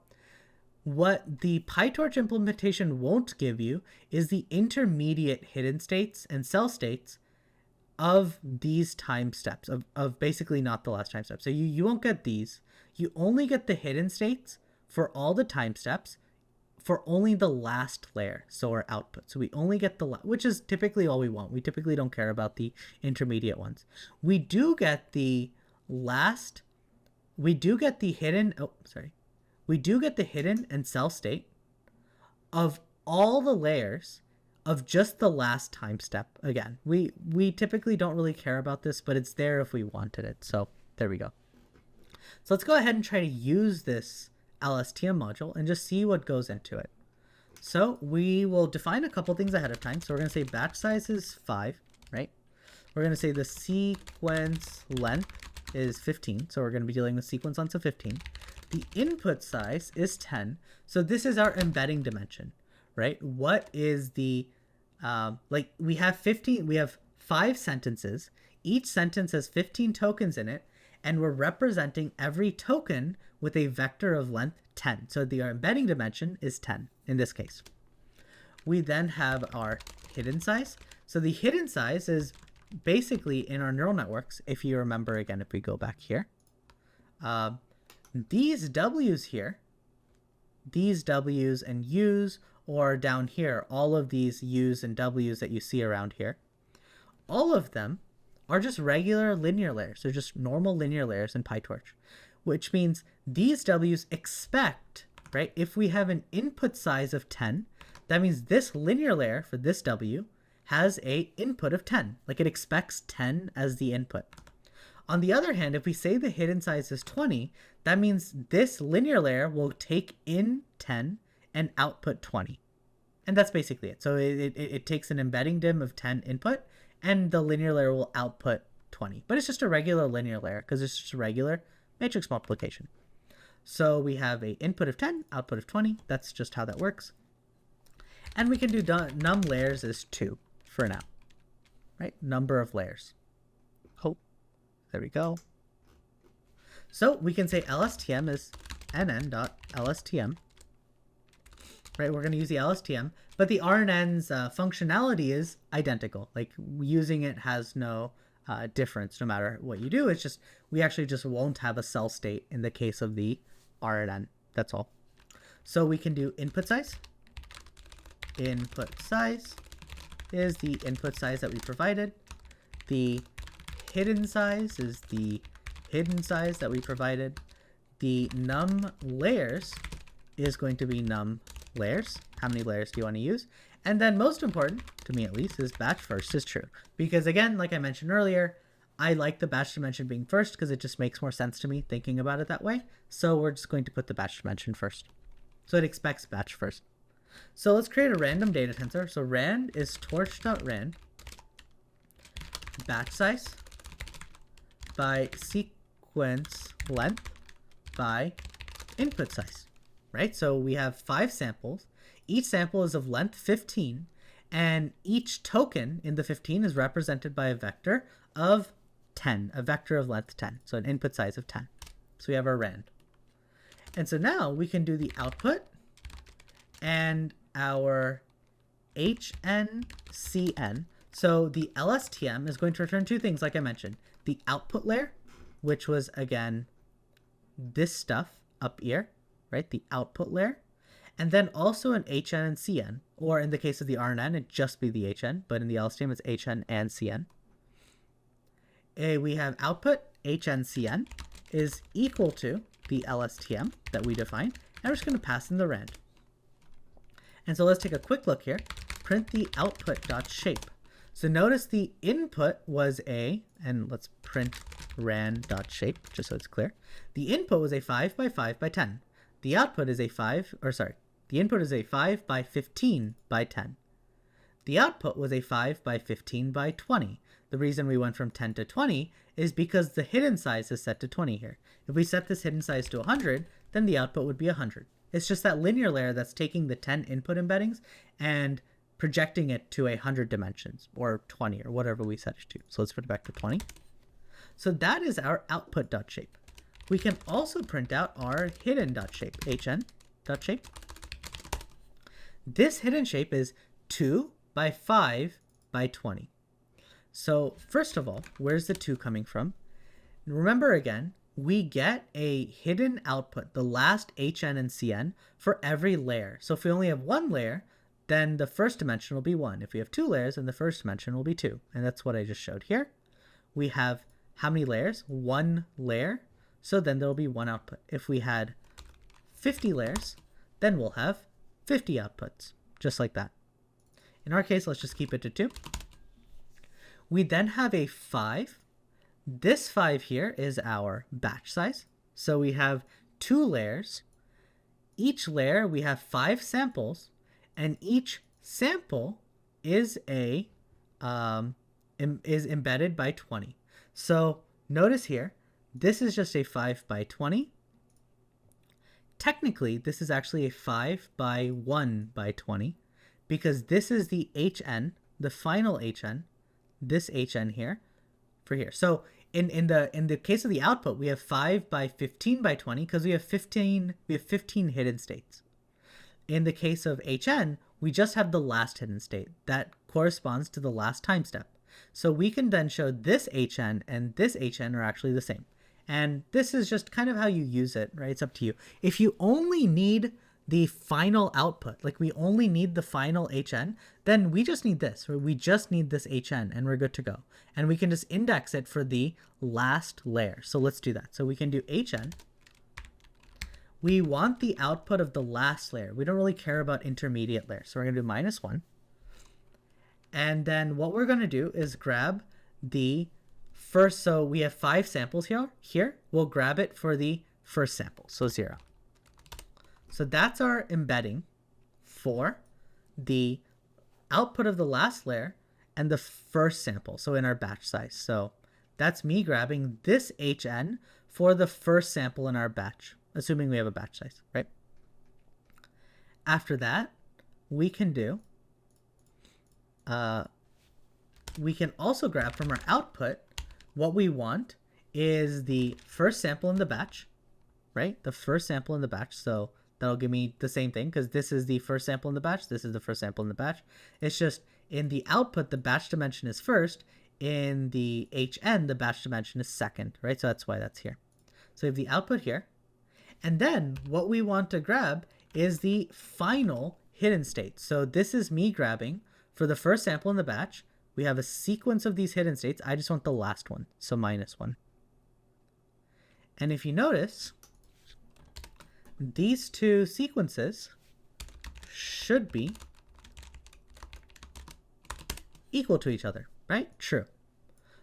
what the PyTorch implementation won't give you is the intermediate hidden states and cell states of these time steps, of basically not the last time step. So you won't get these. You only get the hidden states for all the time steps for only the last layer, so our output. So we only get which is typically all we want. We typically don't care about the intermediate ones. We do get the hidden and cell state of all the layers of just the last time step. Again, we typically don't really care about this, but it's there if we wanted it. So there we go. So let's go ahead and try to use this LSTM module and just see what goes into it. So we will define a couple things ahead of time. So we're going to say batch size is 5, right? We're going to say the sequence length is 15, so we're going to be dealing with sequence lengths of 15. The input size is 10, so this is our embedding dimension, right? What is the, like we have 5 sentences. Each sentence has 15 tokens in it, and we're representing every token with a vector of length 10. So the embedding dimension is 10 in this case. We then have our hidden size. So the hidden size is basically in our neural networks, if you remember again, if we go back here, these W's here, these W's and U's, or down here, all of these U's and W's that you see around here, all of them are just regular linear layers. They're just normal linear layers in PyTorch, which means these W's expect, right? If we have an input size of 10, that means this linear layer for this W has a input of 10, like it expects 10 as the input. On the other hand, if we say the hidden size is 20, that means this linear layer will take in 10 and output 20. And that's basically it. So it takes an embedding dim of 10 input, and the linear layer will output 20. But it's just a regular linear layer because it's just a regular matrix multiplication. So we have an input of 10, output of 20. That's just how that works. And we can do num layers is 2 for now, right? Number of layers. Oh, there we go. So we can say LSTM is nn.LSTM, right? We're going to use the LSTM, but the RNN's functionality is identical. Like using it has no difference no matter what you do. It's just, we actually just won't have a cell state in the case of the RNN. That's all. So we can do input size. Input size is the input size that we provided. The hidden size is the hidden size that we provided. The num layers is going to be num layers. How many layers do you want to use? And then most important, to me at least, is batch first is true. Because again, like I mentioned earlier, I like the batch dimension being first because it just makes more sense to me thinking about it that way. So we're just going to put the batch dimension first. So it expects batch first. So let's create a random data tensor. So rand is torch.rand batch size by sequence length by input size, right? So we have 5 samples. Each sample is of length 15, and each token in the 15 is represented by a vector of 10, a vector of length 10, so an input size of 10. So we have our rand. And so now we can do the output, and our HNCN. So the LSTM is going to return 2 things, like I mentioned. The output layer, which was, again, this stuff up here, right? The output layer. And then also an HN and CN, or in the case of the RNN, it'd just be the HN, but in the LSTM, it's HN and CN. We have output, HNCN, is equal to the LSTM that we defined, and we're just going to pass in the rand. And so let's take a quick look here. Print the output.shape. So notice the input was a, and let's print rand.shape just so it's clear. The input was a 5 by 5 by 10. The output is a the input is a 5 by 15 by 10. The output was a 5 by 15 by 20. The reason we went from 10 to 20 is because the hidden size is set to 20 here. If we set this hidden size to 100, then the output would be 100. It's just that linear layer that's taking the 10 input embeddings and projecting it to 100 dimensions, or 20, or whatever we set it to. So let's put it back to 20. So that is our output.shape. We can also print out our hidden.shape, hn.shape. This hidden shape is 2 by 5 by 20. So first of all, where's the 2 coming from? Remember again, we get a hidden output, the last HN and CN, for every layer. So if we only have 1 layer, then the first dimension will be 1. If we have 2 layers, then the first dimension will be 2. And that's what I just showed here. We have how many layers? 1 layer. So then there will be 1 output. If we had 50 layers, then we'll have 50 outputs, just like that. In our case, let's just keep it to 2. We then have a 5. This 5 here is our batch size. So we have 2 layers. Each layer, we have 5 samples, and each sample is embedded by 20. So notice here, this is just a 5 by 20. Technically, this is actually a 5 by 1 by 20 because this is the HN, the final HN, this HN here for here. So in the case of the output, we have 5 by 15 by 20 because we have 15 hidden states. In the case of HN, we just have the last hidden state that corresponds to the last time step. So we can then show this HN and this HN are actually the same. And this is just kind of how you use it, right? It's up to you. If you only need the final output, like we only need the final HN, then we just need this, or we just need this HN and we're good to go. And we can just index it for the last layer. So let's do that. So we can do HN. We want the output of the last layer. We don't really care about intermediate layers. So we're gonna do -1. And then what we're gonna do is grab the first, so we have 5 samples here. We'll grab it for the first sample, so 0. So that's our embedding for the output of the last layer and the first sample, so in our batch size. So that's me grabbing this HN for the first sample in our batch, assuming we have a batch size, right? After that, we can do, we can also grab from our output. What we want is the first sample in the batch, right? The first sample in the batch. So that'll give me the same thing because this is the first sample in the batch. This is the first sample in the batch. It's just in the output, the batch dimension is first. In the HN, the batch dimension is second, right? So that's why that's here. So we have the output here. And then what we want to grab is the final hidden state. So this is me grabbing for the first sample in the batch. We have a sequence of these hidden states. I just want the last one, so -1. And if you notice, these two sequences should be equal to each other, right? True.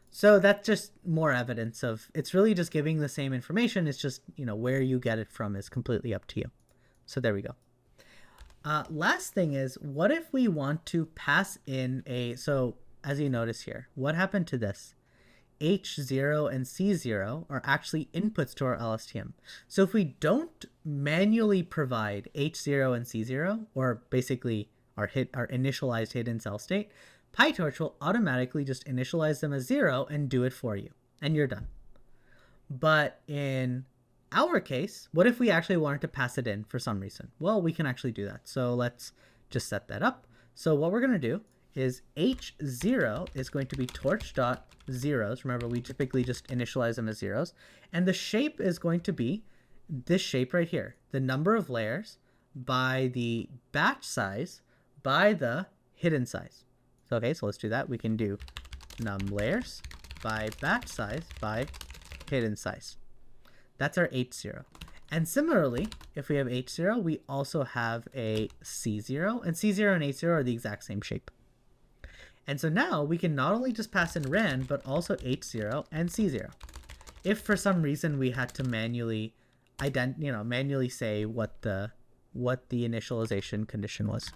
So that's just more evidence of, it's really just giving the same information. It's just, you know, where you get it from is completely up to you. So there we go. Last thing is, what if we want to pass in a, so as you notice here, what happened to this? H0 and C0 are actually inputs to our LSTM. So if we don't manually provide H0 and C0, or basically our initialized hidden cell state, PyTorch will automatically just initialize them as 0 and do it for you, and you're done. But in our case, what if we actually wanted to pass it in for some reason? Well, we can actually do that. So let's just set that up. So what we're going to do is H0 is going to be torch.zeros. Remember, we typically just initialize them as zeros. And the shape is going to be this shape right here, the number of layers by the batch size by the hidden size. So, okay, so let's do that. We can do num layers by batch size by hidden size. That's our H0. And similarly, if we have H0, we also have a C0, and C0 and H0 are the exact same shape. And so now we can not only just pass in RAN, but also H0 and C0. If for some reason we had to manually manually say what the initialization condition was.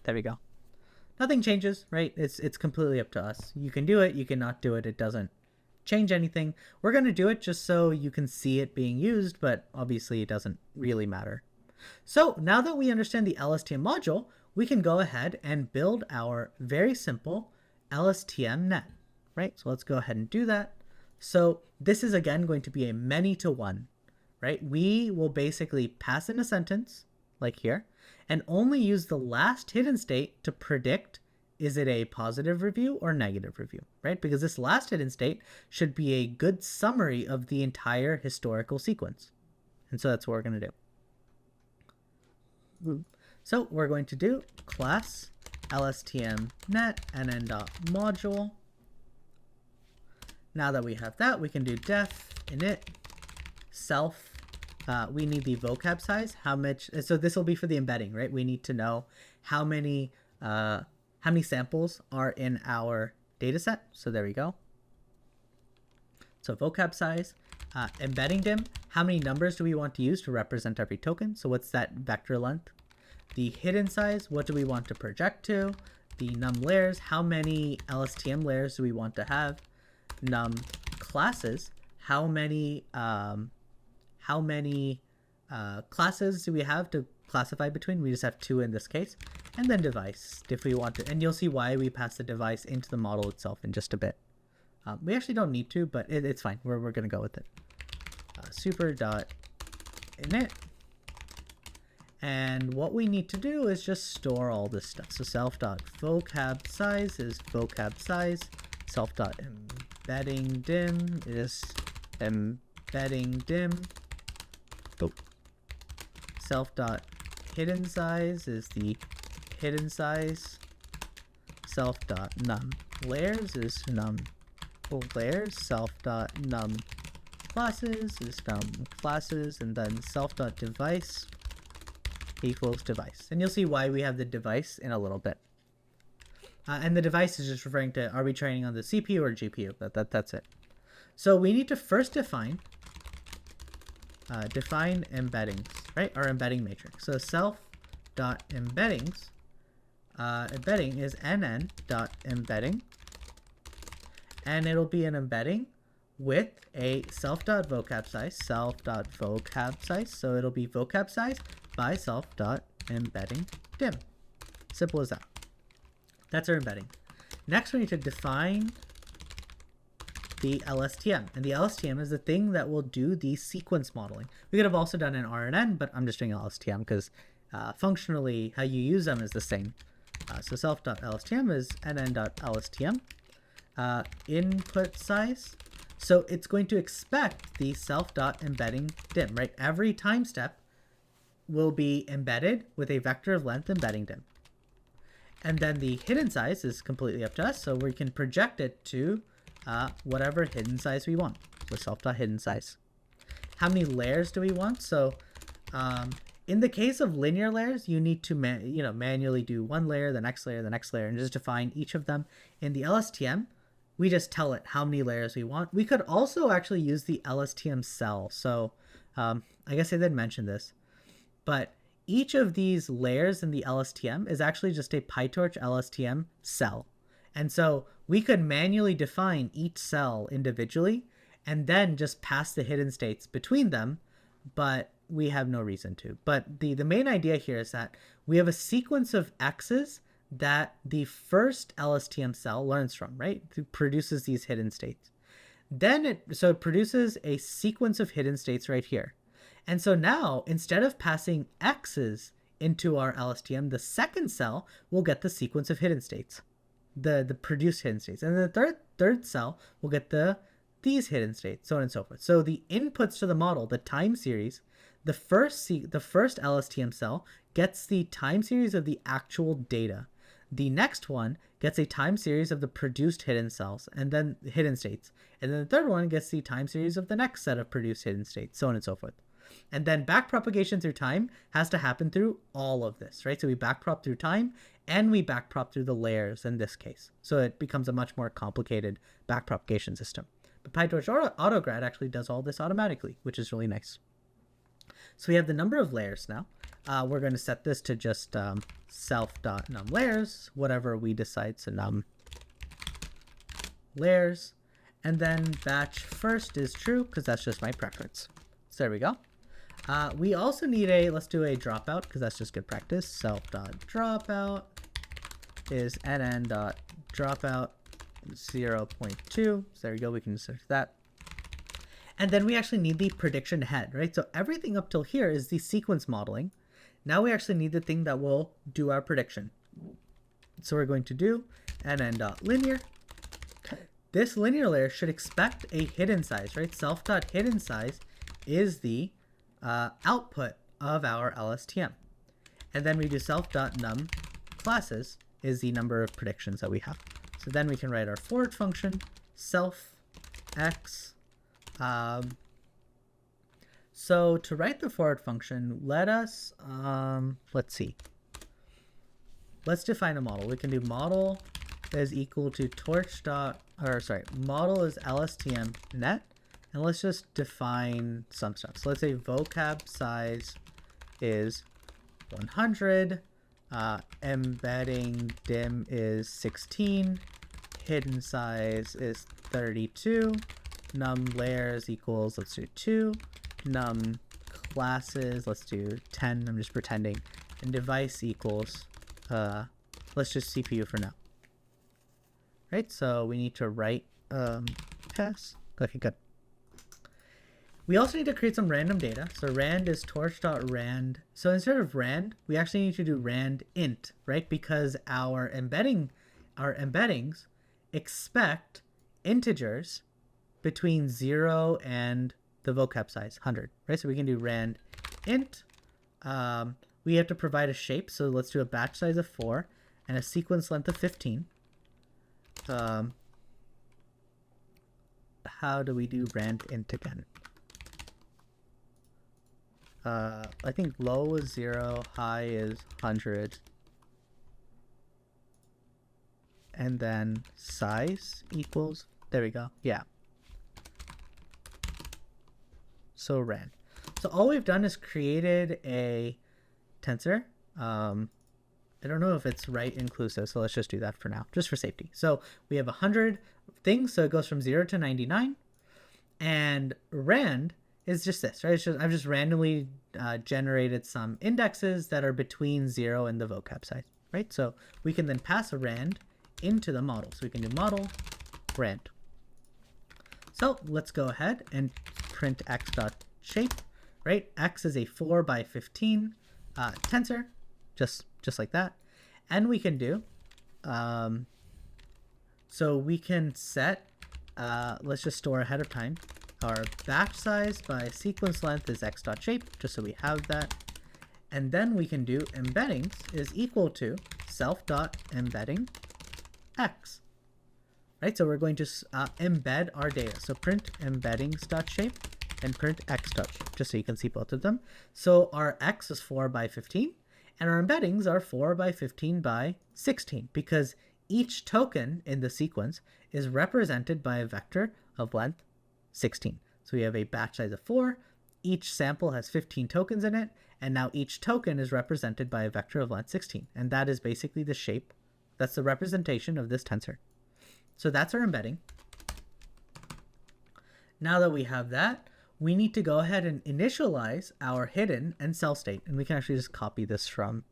There we go. Nothing changes, right? It's completely up to us. You can do it, you cannot do it. It doesn't change anything. We're going to do it just so you can see it being used, but obviously it doesn't really matter. So now that we understand the LSTM module, we can go ahead and build our very simple LSTM net, right? So let's go ahead and do that. So this is again going to be a many-to-one, right? We will basically pass in a sentence like here and only use the last hidden state to predict, is it a positive review or negative review, right? Because this last hidden state should be a good summary of the entire historical sequence. And so that's what we're going to do. So we're going to do class LSTM net nn.module. Now that we have that, we can do def init self. We need the vocab size, how much, so this will be for the embedding, right? We need to know how many samples are in our data set. So there we go. So vocab size, embedding dim, how many numbers do we want to use to represent every token? So what's that vector length? The hidden size, what do we want to project to? The num layers, how many LSTM layers do we want to have? Num classes, how many classes do we have to classify between? We just have 2 in this case. And then device, if we want to. And you'll see why we pass the device into the model itself in just a bit. We actually don't need to, but it's fine. We're going to go with it. Super.init. And what we need to do is just store all this stuff. So self.vocab size is vocab size. Self.embedding dim is embedding dim. Oh. Self.hidden size is the hidden size. Self.num layers is num layers. Self.num classes is num classes, and then self.device equals device. And you'll see why we have the device in a little bit. And the device is just referring to, are we training on the CPU or GPU? That's it. So we need to first define embeddings, right? Our embedding matrix. So self.embeddings, embedding is nn.Embedding, and it'll be an embedding with a self.vocab size, so it'll be vocab size by self.embedding dim. Simple as that. That's our embedding. Next, we need to define the LSTM, and the LSTM is the thing that will do the sequence modeling. We could have also done an RNN, but I'm just doing LSTM because functionally how you use them is the same. So self.LSTM is nn.LSTM. Input size, so it's going to expect the self.embedding dim, right? Every time step will be embedded with a vector of length embedding dim. And then the hidden size is completely up to us, so we can project it to whatever hidden size we want. So self.hidden size. How many layers do we want? So in the case of linear layers, you need to manually do one layer, the next layer, and just define each of them. In the LSTM, we just tell it how many layers we want. We could also actually use the LSTM cell. So I guess I didn't mention this, but each of these layers in the LSTM is actually just a PyTorch LSTM cell. And so we could manually define each cell individually and then just pass the hidden states between them, but we have no reason to. But the main idea here is that we have a sequence of X's that the first LSTM cell learns from, right? It produces these hidden states. Then it produces a sequence of hidden states right here. And so now, instead of passing X's into our LSTM, the second cell will get the sequence of hidden states, the produced hidden states. And the third cell will get these hidden states, so on and so forth. So the inputs to the model, the time series, the first LSTM cell gets the time series of the actual data. The next one gets a time series of the produced hidden cells and then hidden states. And then the third one gets the time series of the next set of produced hidden states, so on and so forth. And then backpropagation through time has to happen through all of this, right? So we backprop through time and we backprop through the layers in this case. So it becomes a much more complicated backpropagation system. But PyTorch AutoGrad actually does all this automatically, which is really nice. So we have the number of layers now. We're going to set this to just self.numLayers, whatever we decide, so num layers. And then batch first is true because that's just my preference. So there we go. We also need let's do a dropout because that's just good practice. Self.dropout is nn.dropout 0.2. So there we go, we can search that. And then we actually need the prediction head, right? So everything up till here is the sequence modeling. Now we actually need the thing that will do our prediction. So we're going to do nn.linear. This linear layer should expect a hidden size, right? Self.hidden size is the output of our LSTM. And then we do self.num classes is the number of predictions that we have. So then we can write our forward function, self x. So to write the forward function, let us, let's see. Let's define a model. We can do model is equal to model is LSTM net. And let's just define some stuff. So let's say vocab size is 100, embedding dim is 16, hidden size is 32, num layers equals, let's do 2, num classes, let's do 10, I'm just pretending, and device equals, let's just CPU for now. Right, so we need to write pass. Okay, good. We also need to create some random data. So rand is torch.rand. So instead of rand, we actually need to do rand int, right? Because our embeddings expect integers between 0 and the vocab size, 100, right? So we can do rand int. We have to provide a shape. So let's do a batch size of 4 and a sequence length of 15. How do we do rand int again? I think low is 0, high is 100. And then size equals, there we go, yeah. So rand. So all we've done is created a tensor. I don't know if it's right inclusive, so let's just do that for now, just for safety. So we have 100 things, so it goes from 0 to 99. And rand is just this, right? It's just, I've just randomly generated some indexes that are between 0 and the vocab size, right? So we can then pass a rand into the model. So we can do model rand. So let's go ahead and print x.shape, right? X is a 4 by 15 tensor, just like that. And we can do, so we can set, let's just store ahead of time. Our batch size by sequence length is x.shape, just so we have that. And then we can do embeddings is equal to self.embedding x. Right, so we're going to embed our data. So print embeddings.shape and print x.shape, just so you can see both of them. So our x is 4 by 15, and our embeddings are 4 by 15 by 16, because each token in the sequence is represented by a vector of length 16. So we have a batch size of 4, each sample has 15 tokens in it, and now each token is represented by a vector of length 16. And that is basically the shape, that's the representation of this tensor. So that's our embedding. Now that we have that, we need to go ahead and initialize our hidden and cell state. And we can actually just copy this from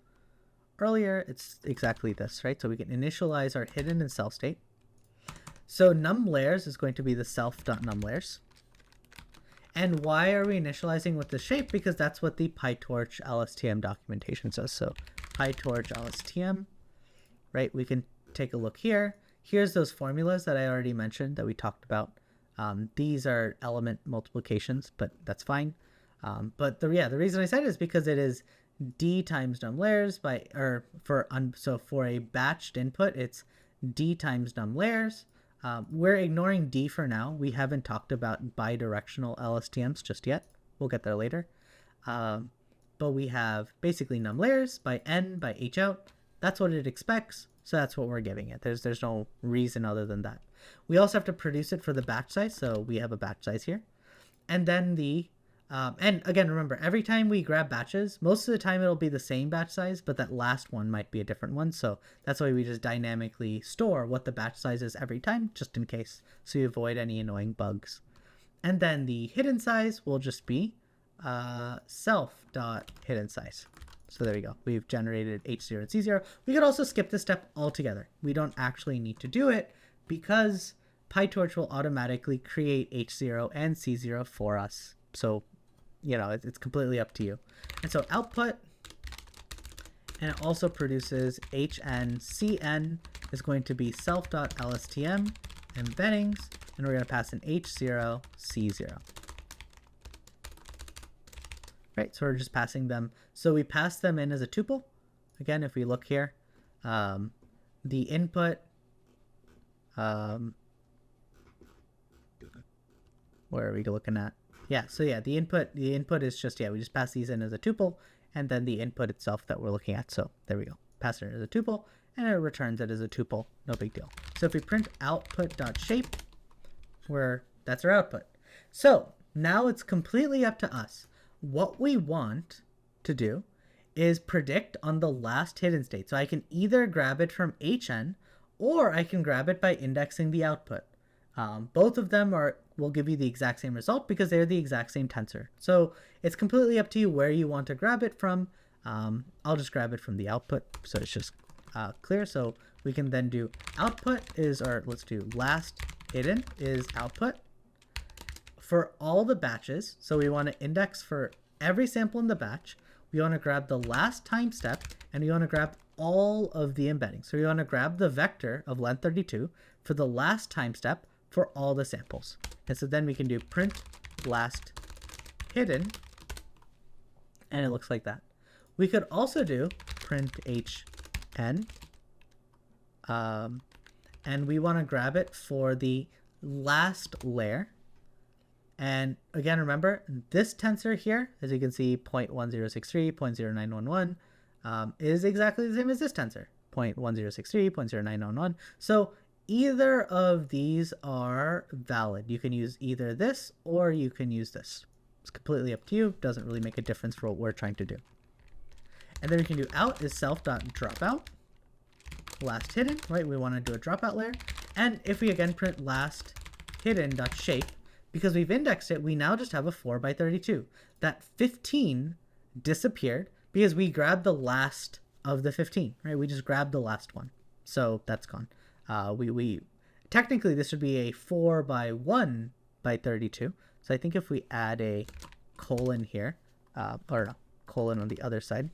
earlier. It's exactly this, right? So we can initialize our hidden and cell state. So num layers is going to be the self.numLayers. And why are we initializing with the shape? Because that's what the PyTorch LSTM documentation says. So PyTorch LSTM, right? We can take a look here. Here's those formulas that I already mentioned that we talked about. These are element multiplications, but that's fine. But the reason I said it is because it is d times num layers by, so for a batched input, it's d times num layers. We're ignoring d for now. We haven't talked about bidirectional LSTMs just yet. We'll get there later. But we have basically num layers by n by h out. That's what it expects. So that's what we're giving it. There's no reason other than that. We also have to produce it for the batch size. So we have a batch size here. And then the, and again, remember, every time we grab batches, most of the time it'll be the same batch size, but that last one might be a different one. So that's why we just dynamically store what the batch size is every time, just in case, so you avoid any annoying bugs. And then the hidden size will just be self.hidden size. So there we go. We've generated H0 and C0. We could also skip this step altogether. We don't actually need to do it because PyTorch will automatically create H0 and C0 for us. So, you know, it's completely up to you. And so output, and it also produces HN, CN is going to be self.LSTM embeddings, and we're going to pass in H0, C0. Right, so we're just passing them. So we pass them in as a tuple. Again, if we look here, the input, where are we looking at? Yeah, so yeah, the input is just, we just pass these in as a tuple, and then the input itself that we're looking at. So there we go. Pass it as a tuple, and it returns it as a tuple. No big deal. So if we print output.shape, that's our output. So now it's completely up to us. What we want to do is predict on the last hidden state. So I can either grab it from HN, or I can grab it by indexing the output. Both of them will give you the exact same result because they're the exact same tensor. So it's completely up to you where you want to grab it from. I'll just grab it from the output, so it's just clear. So we can then do output is, or let's do last hidden is output for all the batches. So we want to index for every sample in the batch. We want to grab the last time step, and we want to grab all of the embeddings. So we want to grab the vector of length 32 for the last time step for all the samples. And so then we can do print last hidden, and it looks like that. We could also do print hn, and we want to grab it for the last layer. And again, remember, this tensor here, as you can see, 0.1063, 0.0911, is exactly the same as this tensor, 0.1063, 0.0911. So either of these are valid. You can use either this or you can use this. It's completely up to you. Doesn't really make a difference for what we're trying to do. And then we can do out is self.dropout, last hidden, right? We want to do a dropout layer. And if we again print last hidden.shape, because we've indexed it, we now just have a 4x32. That 15 disappeared because we grabbed the last of the 15, right? We just grabbed the last one. So that's gone. We technically this would be a 4x1x32. So I think if we add a colon here, or no, colon on the other side,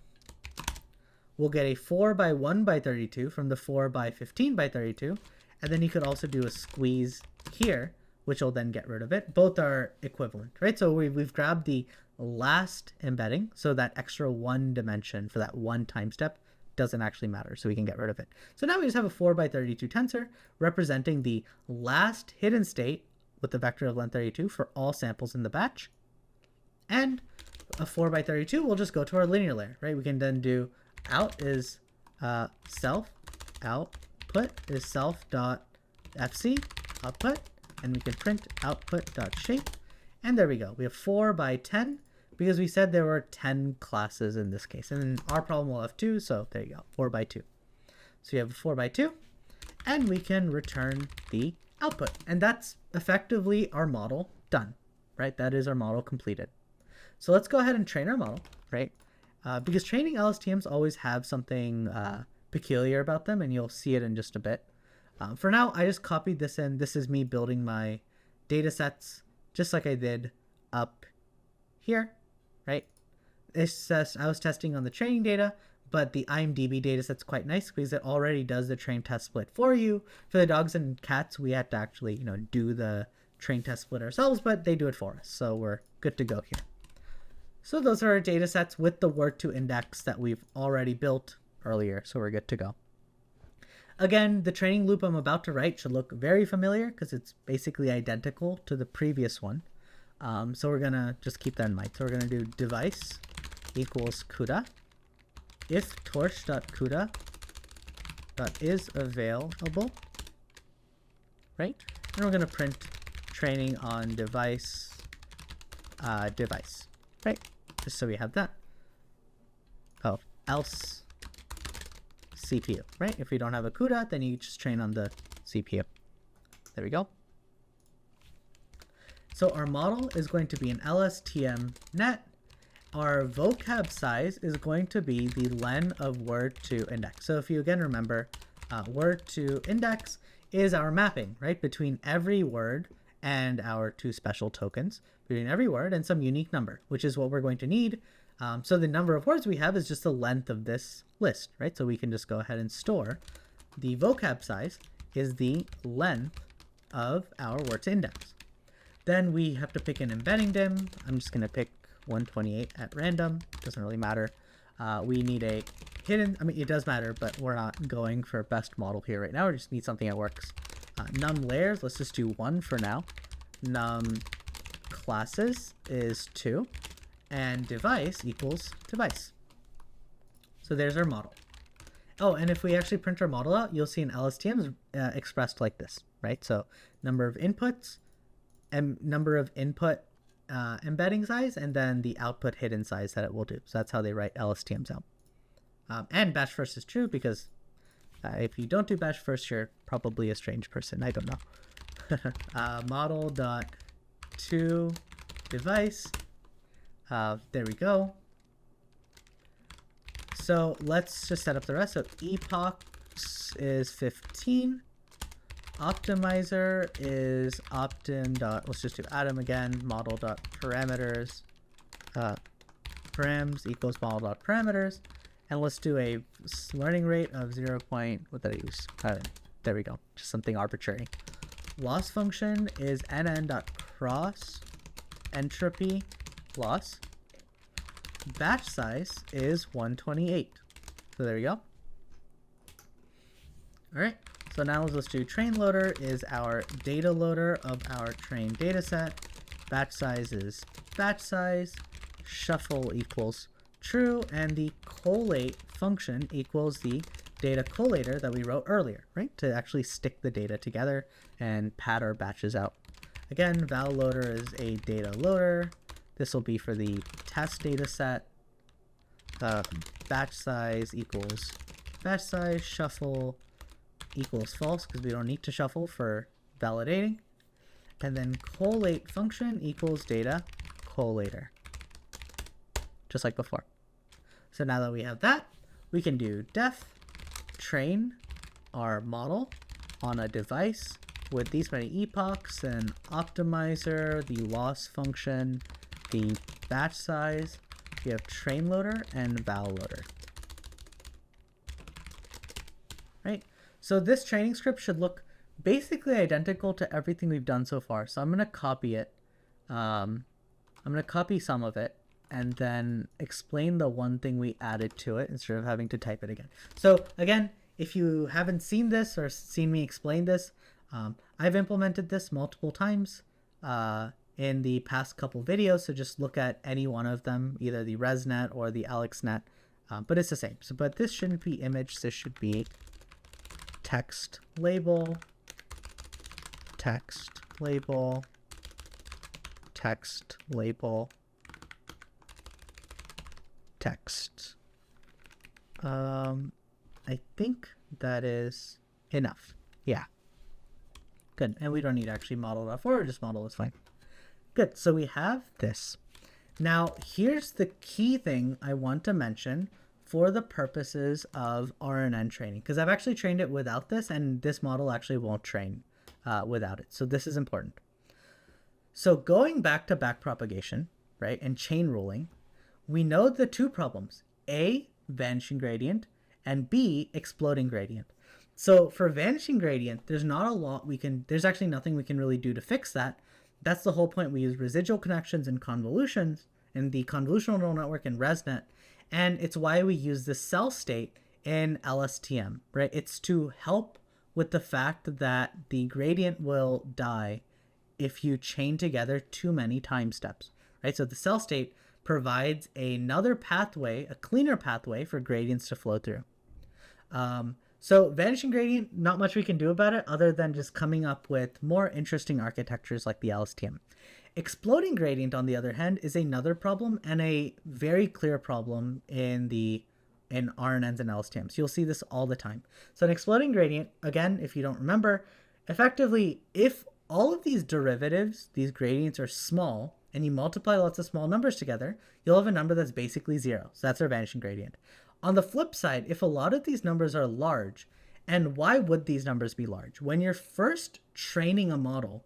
we'll get a 4x1x32 from the 4x15x32. And then you could also do a squeeze here, which will then get rid of it. Both are equivalent, right? So we've grabbed the last embedding, so that extra one dimension for that one time step doesn't actually matter, so we can get rid of it. So now we just have a 4x32 tensor representing the last hidden state with the vector of length 32 for all samples in the batch. And a 4x32 will just go to our linear layer, right? We can then do out is self, output is self.fc, output, and we can print output.shape, and there we go. We have 4x10 because we said there were 10 classes in this case, and in our problem will have 2, so there you go, 4x2. So you have a 4x2, and we can return the output, and that's effectively our model done, right? That is our model completed. So let's go ahead and train our model, right? Because training LSTMs always have something peculiar about them, and you'll see it in just a bit. For now, I just copied this in. This is me building my data sets just like I did up here, right? It says I was testing on the training data, but the IMDB data set's quite nice because it already does the train test split for you. For the dogs and cats, we had to actually, do the train test split ourselves, but they do it for us. So we're good to go here. So those are our data sets with the word to index that we've already built earlier. So we're good to go. Again, the training loop I'm about to write should look very familiar because it's basically identical to the previous one. So we're going to just keep that in mind. So we're going to do device equals CUDA if torch.CUDA.is available, right? And we're going to print training on device, right? Just so we have that. Oh, else CPU, right? If we don't have a CUDA, then you just train on the CPU. There we go. So our model is going to be an LSTM net. Our vocab size is going to be the len of word to index. So if you again remember, word to index is our mapping, right? Between every word and our two special tokens, between every word and some unique number, which is what we're going to need. So the number of words we have is just the length of this list, right? So we can just go ahead and store the vocab size is the length of our word to index. Then we have to pick an embedding dim. I'm just going to pick 128 at random. Doesn't really matter. We need a hidden, it does matter, but we're not going for best model here right now. We just need something that works. Num layers, let's just do 1 for now. Num classes is 2. And device equals device. So there's our model. Oh, and if we actually print our model out, you'll see an LSTM is expressed like this, right? So number of inputs, and number of input embedding size, and then the output hidden size that it will do. So that's how they write LSTMs out. And batch first is true because if you don't do batch first, you're probably a strange person. I don't know. model dot to device. There we go. So let's just set up the rest. So epochs is 15. Optimizer is let's just do atom again, model.parameters, params equals model.parameters, and let's do a learning rate of 0. What did I use? There we go, just something arbitrary. Loss function is nn.cross entropy loss. Batch size is 128. So there we go. All right. So now let's do train loader is our data loader of our train data set. Batch size is batch size. Shuffle equals true. And the collate function equals the data collator that we wrote earlier, right? To actually stick the data together and pad our batches out. Again, val loader is a data loader. This will be for the test data set. Batch size equals batch size. Shuffle equals false because we don't need to shuffle for validating. And then collate function equals data collator, just like before. So now that we have that, we can do def train our model on a device with these many epochs and optimizer, the loss function, the batch size. We have train loader and val loader. Right? So this training script should look basically identical to everything we've done so far. So I'm going to copy it. I'm going to copy some of it and then explain the one thing we added to it instead of having to type it again. So again, if you haven't seen this or seen me explain this, I've implemented this multiple times in the past couple videos. So just look at any one of them, either the ResNet or the AlexNet, but it's the same. So, but this shouldn't be image. This should be text label, text label, text label, text. I think that is enough. Yeah. Good. And we don't need to actually model.forward, just model is fine. Good. So we have this. Now, here's the key thing I want to mention for the purposes of RNN training, because I've actually trained it without this, and this model actually won't train without it. So this is important. So going back to backpropagation, right, and chain ruling, we know the two problems, A, vanishing gradient, and B, exploding gradient. So for vanishing gradient, there's not a lot there's actually nothing we can really do to fix that. That's the whole point. We use residual connections and convolutions in the convolutional neural network in ResNet. And it's why we use the cell state in LSTM, right? It's to help with the fact that the gradient will die if you chain together too many time steps, right? So the cell state provides another pathway, a cleaner pathway for gradients to flow through. So vanishing gradient, not much we can do about it other than just coming up with more interesting architectures like the LSTM. Exploding gradient, on the other hand, is another problem and a very clear problem in RNNs and LSTMs. You'll see this all the time. So an exploding gradient, again, if you don't remember, effectively, if all of these derivatives, these gradients are small, and you multiply lots of small numbers together, you'll have a number that's basically 0. So that's our vanishing gradient. On the flip side, if a lot of these numbers are large, and why would these numbers be large? When you're first training a model,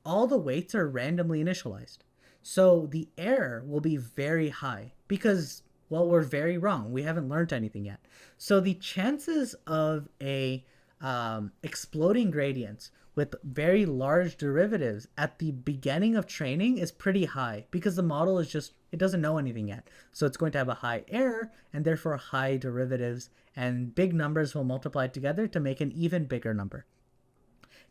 all the weights are randomly initialized. So the error will be very high because, well, we're very wrong. We haven't learned anything yet. So the chances of exploding gradients with very large derivatives at the beginning of training is pretty high because the model is it doesn't know anything yet. So it's going to have a high error and therefore high derivatives, and big numbers will multiply together to make an even bigger number.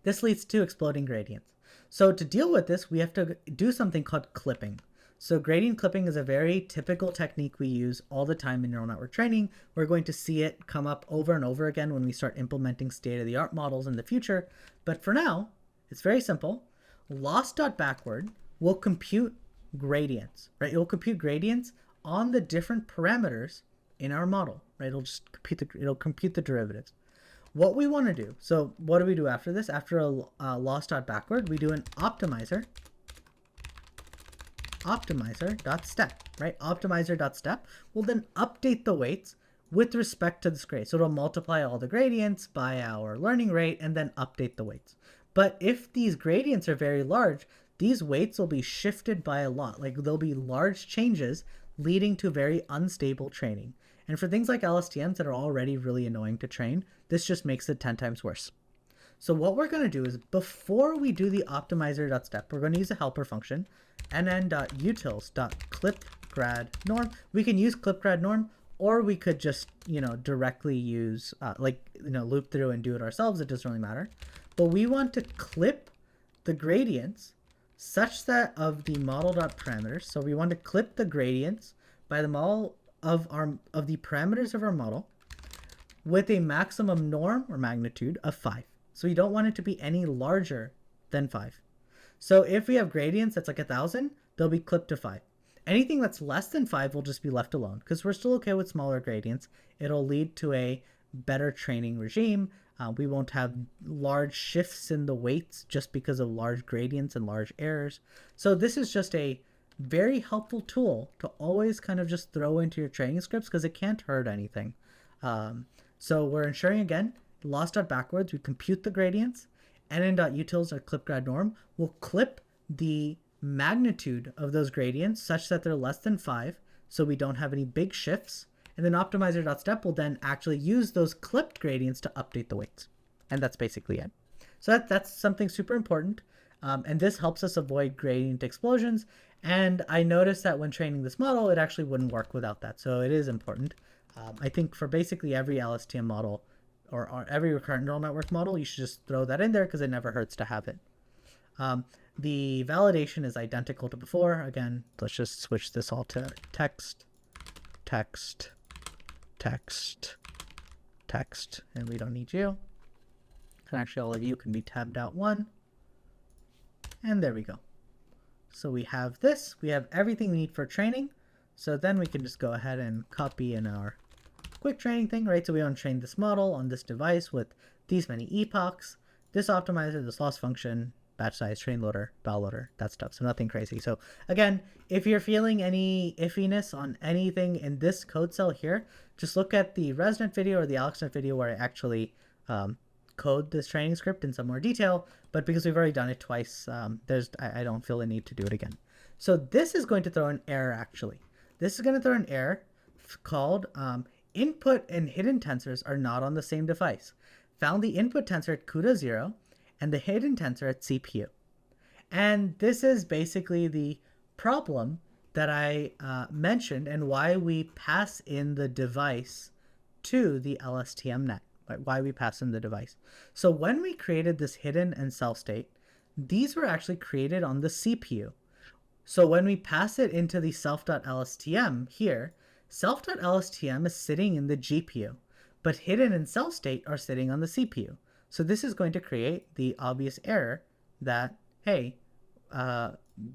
This leads to exploding gradients. So to deal with this, we have to do something called clipping. So gradient clipping is a very typical technique we use all the time in neural network training. We're going to see it come up over and over again when we start implementing state-of-the-art models in the future. But for now, it's very simple. Loss.backward will compute gradients, right? It will compute gradients on the different parameters in our model, right? It'll compute the derivatives. what we want to do, so what do we do after this? After a loss.backward, we do an optimizer.step, right? Optimizer.step will then update the weights with respect to this grade. So it'll multiply all the gradients by our learning rate and then update the weights. But if these gradients are very large, these weights will be shifted by a lot. Like there'll be large changes leading to very unstable training. And for things like LSTMs that are already really annoying to train, this just makes it 10 times worse. So what we're going to do is before we do the optimizer.step, we're going to use a helper function, nn.utils.clipGradNorm. We can use clipGradNorm, or we could just, directly use, loop through and do it ourselves. It doesn't really matter. But we want to clip the gradients such that of the model.parameters. So we want to clip the gradients by the model of the parameters of our model with a maximum norm or magnitude of 5. So you don't want it to be any larger than 5. So if we have gradients that's like 1,000, they'll be clipped to 5. Anything that's less than 5 will just be left alone because we're still okay with smaller gradients. It'll lead to a better training regime. We won't have large shifts in the weights just because of large gradients and large errors. So this is just a very helpful tool to always kind of just throw into your training scripts because it can't hurt anything. So we're ensuring, again, loss.backwards, we compute the gradients, nn.utils or clipGradNorm will clip the magnitude of those gradients such that they're less than 5, so we don't have any big shifts. And then optimizer.step will then actually use those clipped gradients to update the weights. And that's basically it. So that's something super important. And this helps us avoid gradient explosions. And I noticed that when training this model, it actually wouldn't work without that. So it is important. I think for basically every LSTM model or every recurrent neural network model, you should just throw that in there because it never hurts to have it. The validation is identical to before. Again, let's just switch this all to text, text, text, text, and we don't need you. And actually all of you can be tabbed out 1. And there we go. So we have this, we have everything we need for training. So then we can just go ahead and copy in our quick training thing, right? So we want to train this model on this device with these many epochs, this optimizer, this loss function, batch size, train loader, val loader, that stuff. So nothing crazy. So again, if you're feeling any iffiness on anything in this code cell here, just look at the ResNet video or the AlexNet video where I actually code this training script in some more detail. But because we've already done it twice, I don't feel the need to do it again. So this is going to throw an error actually. This is going to throw an error called input and hidden tensors are not on the same device. Found the input tensor at CUDA 0 and the hidden tensor at CPU. And this is basically the problem that I mentioned and why we pass in the device to the LSTM net, right? Why we pass in the device. So when we created this hidden and self state, these were actually created on the CPU. So when we pass it into the self.lstm here, self.lstm is sitting in the GPU, but hidden and self state are sitting on the CPU. So this is going to create the obvious error that, hey,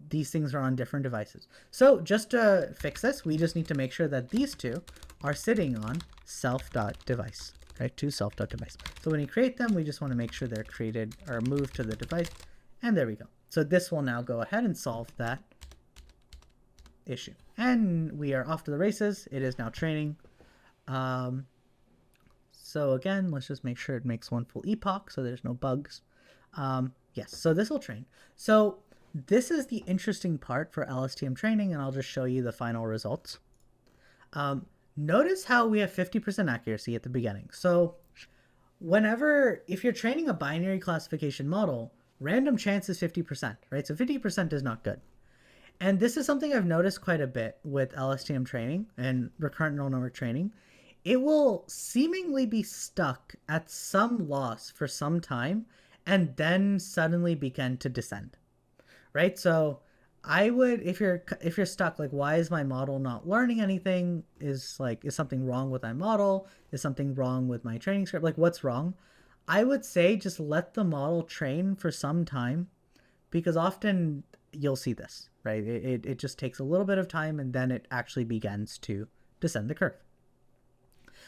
these things are on different devices. So just to fix this, we just need to make sure that these two are sitting on self.device, right? To self.device. So when you create them, we just want to make sure they're created or moved to the device. And there we go. So this will now go ahead and solve that issue. And we are off to the races. It is now training. So again, let's just make sure it makes one full epoch so there's no bugs. Yes, so this will train. So this is the interesting part for LSTM training, and I'll just show you the final results. Notice how we have 50% accuracy at the beginning. So if you're training a binary classification model, random chance is 50%, right? So 50% is not good. And this is something I've noticed quite a bit with LSTM training and recurrent neural network training. It will seemingly be stuck at some loss for some time and then suddenly begin to descend, right? So I would, if you're stuck, like, why is my model not learning anything? Is something wrong with my model? Is something wrong with my training script? Like, what's wrong? I would say just let the model train for some time, because often you'll see this, right? It just takes a little bit of time and then it actually begins to descend the curve.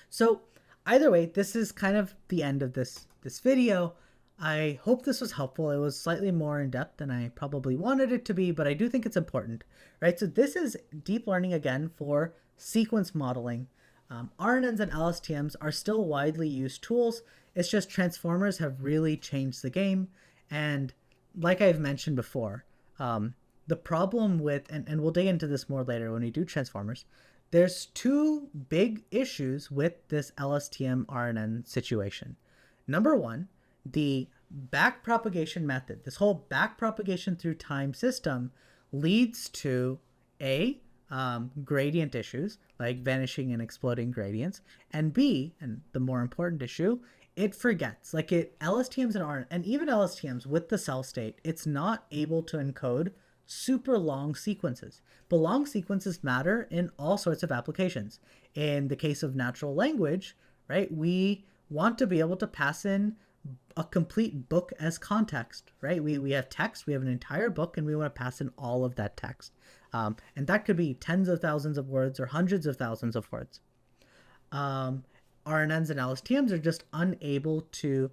So Either way, this is kind of the end of this video. I hope this was helpful. It was slightly more in depth than I probably wanted it to be, but I do think it's important, right? So this is deep learning again for sequence modeling. RNNs and LSTMs are still widely used tools. It's just transformers have really changed the game. And like I've mentioned before, the problem with, and we'll dig into this more later when we do transformers, there's two big issues with this LSTM RNN situation. Number one, the backpropagation method, this whole backpropagation through time system leads to gradient issues like vanishing and exploding gradients, and B, and the more important issue, it forgets. Like LSTMs and RNN, and even LSTMs with the cell state, it's not able to encode super long sequences. But long sequences matter in all sorts of applications. In the case of natural language, right, we want to be able to pass in a complete book as context, right? We have text, we have an entire book, and we want to pass in all of that text. And that could be tens of thousands of words or hundreds of thousands of words. RNNs and LSTMs are just unable to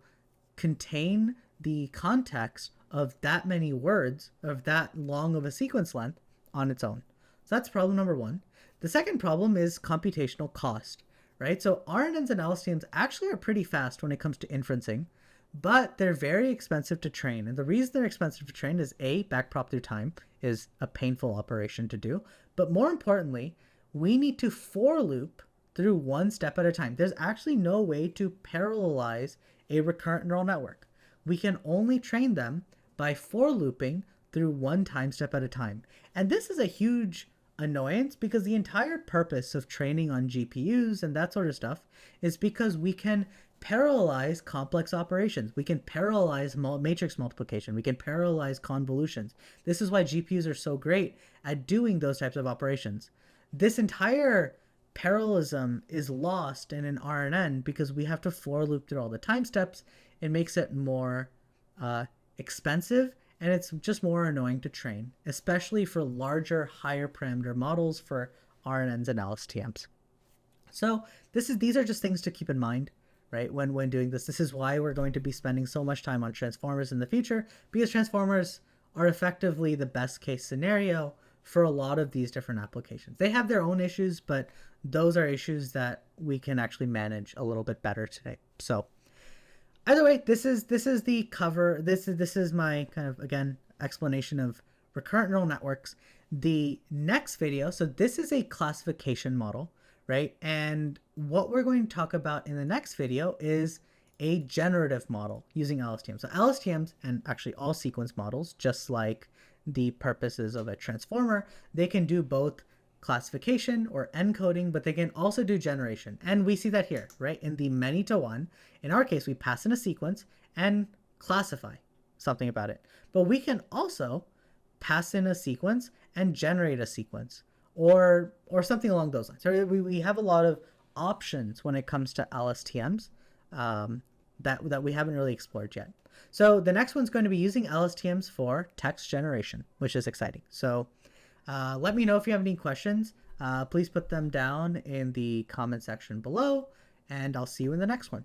contain the context of that many words, of that long of a sequence length on its own. So that's problem number one. The second problem is computational cost, right? So RNNs and LSTMs actually are pretty fast when it comes to inferencing, but they're very expensive to train. And the reason they're expensive to train is backprop through time is a painful operation to do. But more importantly, we need to for loop through one step at a time. There's actually no way to parallelize a recurrent neural network. We can only train them by for looping through one time step at a time. And this is a huge annoyance because the entire purpose of training on GPUs and that sort of stuff is because we can parallelize complex operations. We can parallelize matrix multiplication. We can parallelize convolutions. This is why GPUs are so great at doing those types of operations. This entire parallelism is lost in an RNN because we have to for loop through all the time steps. It makes it more expensive, and it's just more annoying to train, especially for larger, higher parameter models for RNNs and LSTMs. So these are just things to keep in mind, right? When doing this, this is why we're going to be spending so much time on transformers in the future, because transformers are effectively the best case scenario for a lot of these different applications. They have their own issues, but those are issues that we can actually manage a little bit better today. So either way, this is the cover. This is my kind of, again, explanation of recurrent neural networks. The next video, so this is a classification model, right? And what we're going to talk about in the next video is a generative model using LSTMs. So LSTMs, and actually all sequence models, just like the purposes of a transformer, they can do both classification or encoding, but they can also do generation. And we see that here, right? In the many to one, in our case, we pass in a sequence and classify something about it. But we can also pass in a sequence and generate a sequence or something along those lines. So we have a lot of options when it comes to LSTMs that we haven't really explored yet. So the next one's going to be using LSTMs for text generation, which is exciting. So let me know if you have any questions. Please put them down in the comment section below, and I'll see you in the next one.